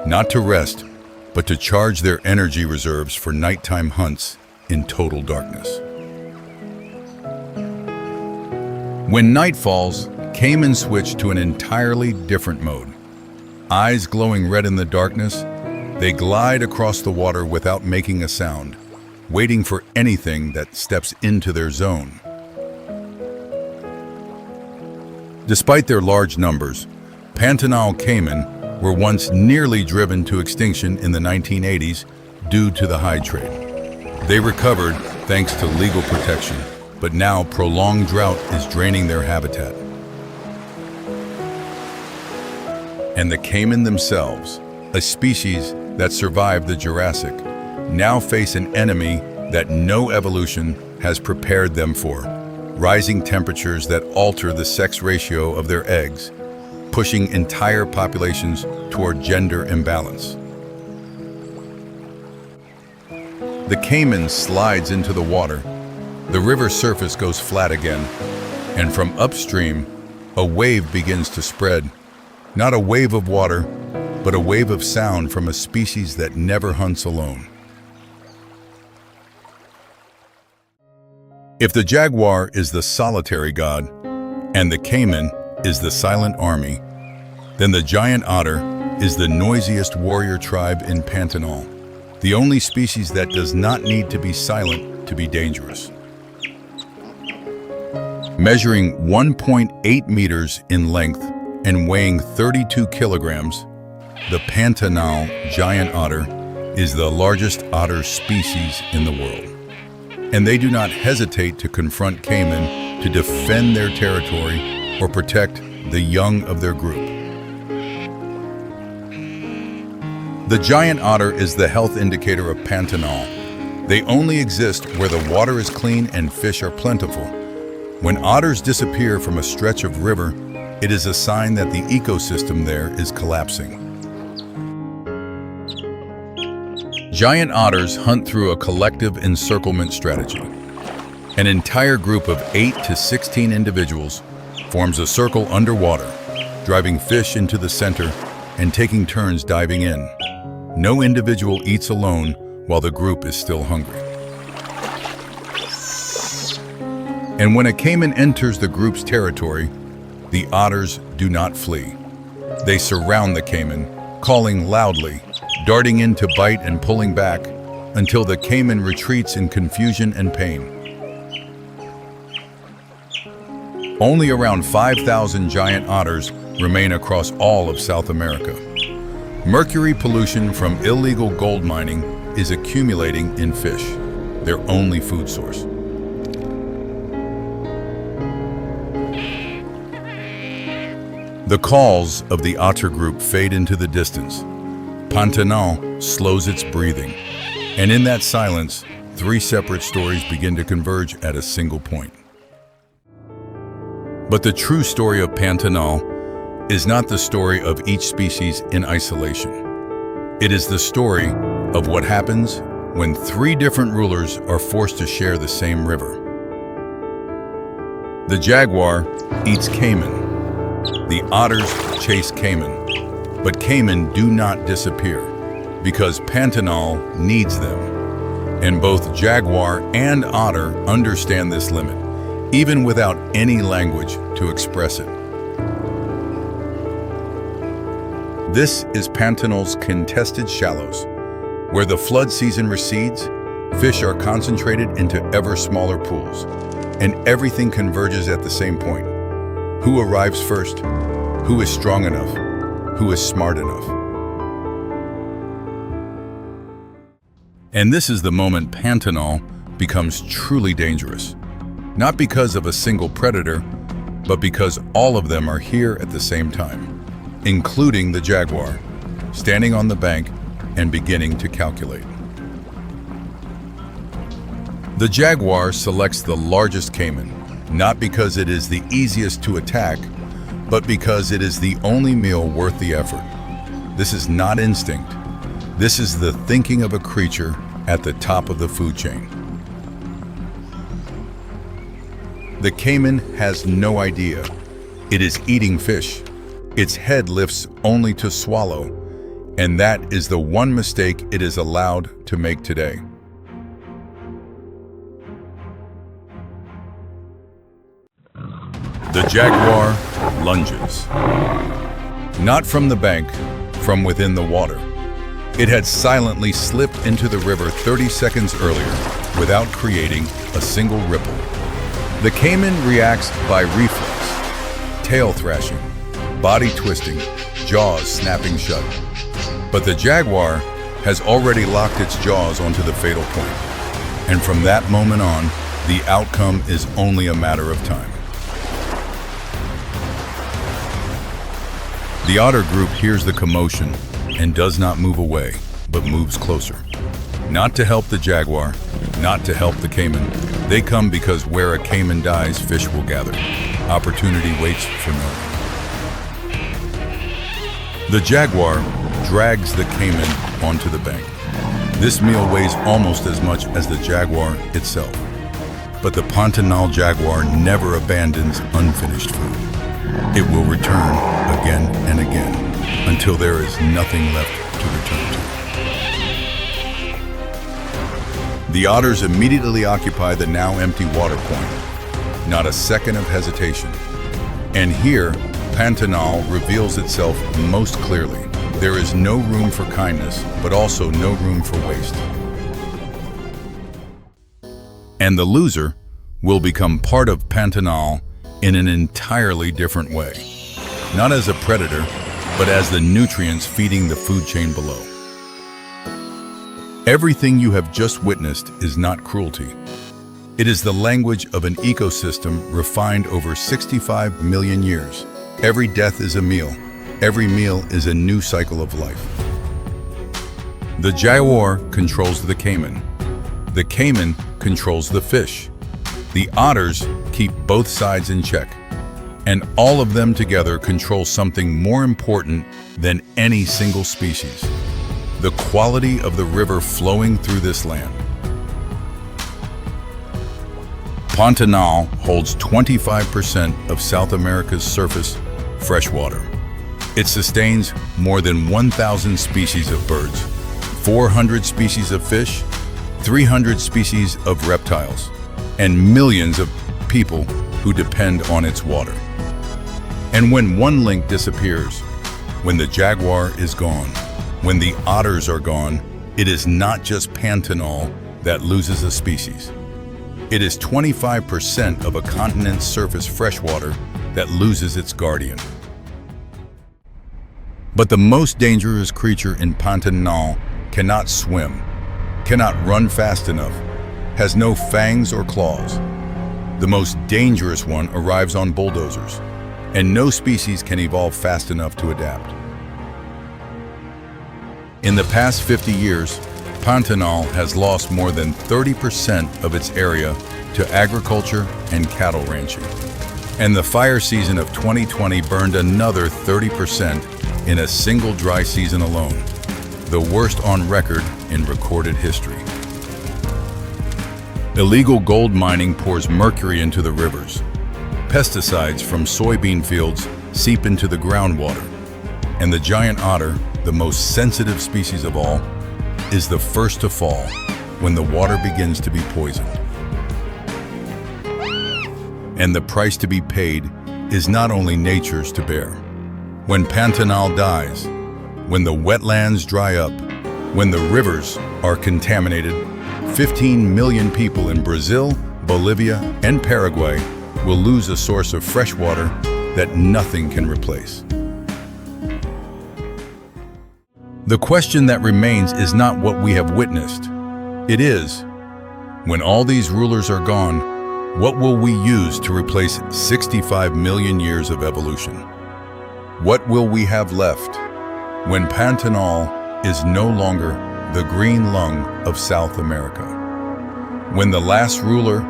Speaker 1: not to rest, but to charge their energy reserves for nighttime hunts in total darkness. When night falls, caiman switch to an entirely different mode. Eyes glowing red in the darkness, they glide across the water without making a sound, waiting for anything that steps into their zone. Despite their large numbers, Pantanal caiman were once nearly driven to extinction in the 1980s due to the hide trade. They recovered thanks to legal protection, but now prolonged drought is draining their habitat. And the caiman themselves, a species that survived the Jurassic, now face an enemy that no evolution has prepared them for: rising temperatures that alter the sex ratio of their eggs, pushing entire populations toward gender imbalance. The caiman slides into the water, the river surface goes flat again, and from upstream, a wave begins to spread. Not a wave of water, but a wave of sound from a species that never hunts alone. If the jaguar is the solitary god, and the caiman is the silent army, then the giant otter is the noisiest warrior tribe in Pantanal, the only species that does not need to be silent to be dangerous. Measuring 1.8 meters in length and weighing 32 kilograms, the Pantanal giant otter is the largest otter species in the world. And they do not hesitate to confront caiman to defend their territory or protect the young of their group. The giant otter is the health indicator of Pantanal. They only exist where the water is clean and fish are plentiful. When otters disappear from a stretch of river, it is a sign that the ecosystem there is collapsing. Giant otters hunt through a collective encirclement strategy. An entire group of 8 to 16 individuals forms a circle underwater, driving fish into the center and taking turns diving in. No individual eats alone while the group is still hungry. And when a caiman enters the group's territory, the otters do not flee. They surround the caiman, calling loudly, darting in to bite and pulling back until the caiman retreats in confusion and pain. Only around 5,000 giant otters remain across all of South America. Mercury pollution from illegal gold mining is accumulating in fish, their only food source. The calls of the otter group fade into the distance. Pantanal slows its breathing, and in that silence, 3 separate stories begin to converge at a single point. But the true story of Pantanal is not the story of each species in isolation. It is the story of what happens when 3 different rulers are forced to share the same river. The jaguar eats caiman. The otters chase caiman. But caiman do not disappear because Pantanal needs them. And both jaguar and otter understand this limit, even without any language to express it. This is Pantanal's contested shallows. Where the flood season recedes, fish are concentrated into ever smaller pools, and everything converges at the same point. Who arrives first? Who is strong enough? Who is smart enough? And this is the moment Pantanal becomes truly dangerous. Not because of a single predator, but because all of them are here at the same time, including the jaguar, standing on the bank and beginning to calculate. The jaguar selects the largest caiman, not because it is the easiest to attack, but because it is the only meal worth the effort. This is not instinct. This is the thinking of a creature at the top of the food chain. The caiman has no idea. It is eating fish. Its head lifts only to swallow, and that is the one mistake it is allowed to make today. The jaguar lunges. Not from the bank, from within the water. It had silently slipped into the river 30 seconds earlier without creating a single ripple. The caiman reacts by reflex, tail thrashing, body twisting, jaws snapping shut. But the jaguar has already locked its jaws onto the fatal point. And from that moment on, the outcome is only a matter of time. The otter group hears the commotion and does not move away, but moves closer. Not to help the jaguar, not to help the caiman. They come because where a caiman dies, fish will gather. Opportunity waits for no one. The jaguar drags the caiman onto the bank. This meal weighs almost as much as the jaguar itself. But the Pantanal jaguar never abandons unfinished food. It will return again and again. until there is nothing left to return to. The otters immediately occupy the now empty water point. Not a second of hesitation. And here, Pantanal reveals itself most clearly. There is no room for kindness, but also no room for waste. And the loser will become part of Pantanal in an entirely different way. Not as a predator, but as the nutrients feeding the food chain below. Everything you have just witnessed is not cruelty. It is the language of an ecosystem refined over 65 million years. Every death is a meal. Every meal is a new cycle of life. The jaguar controls the caiman. The caiman controls the fish. The otters keep both sides in check. And all of them together control something more important than any single species: the quality of the river flowing through this land. Pantanal holds 25% of South America's surface freshwater. It sustains more than 1,000 species of birds, 400 species of fish, 300 species of reptiles, and millions of people who depend on its water. And when one link disappears, when the jaguar is gone, when the otters are gone, it is not just Pantanal that loses a species. It is 25% of a continent's surface freshwater that loses its guardian. But the most dangerous creature in Pantanal cannot swim, cannot run fast enough, has no fangs or claws. The most dangerous one arrives on bulldozers, and no species can evolve fast enough to adapt. In the past 50 years, Pantanal has lost more than 30% of its area to agriculture and cattle ranching. And the fire season of 2020 burned another 30% in a single dry season alone, the worst on record in recorded history. Illegal gold mining pours mercury into the rivers. Pesticides from soybean fields seep into the groundwater. And the giant otter, the most sensitive species of all, is the first to fall when the water begins to be poisoned. And the price to be paid is not only nature's to bear. When Pantanal dies, when the wetlands dry up, when the rivers are contaminated, 15 million people in Brazil, Bolivia, and Paraguay will lose a source of fresh water that nothing can replace. The question that remains is not what we have witnessed. It is, when all these rulers are gone, what will we use to replace 65 million years of evolution? What will we have left when Pantanal is no longer the green lung of South America? When the last ruler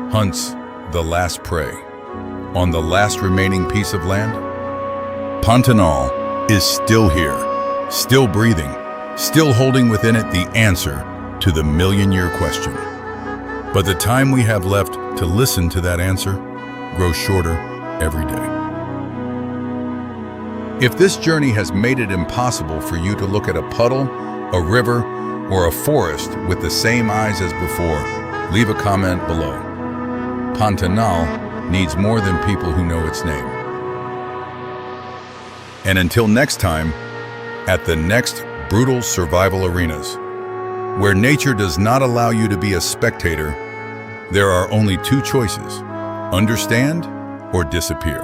Speaker 1: hunts the last prey on the last remaining piece of land? Pantanal is still here, still breathing, still holding within it the answer to the million-year question. But the time we have left to listen to that answer grows shorter every day. If this journey has made it impossible for you to look at a puddle, a river, or a forest with the same eyes as before, leave a comment below. Pantanal needs more than people who know its name. And until next time, at the next brutal survival arenas, where nature does not allow you to be a spectator, there are only two choices: understand or disappear.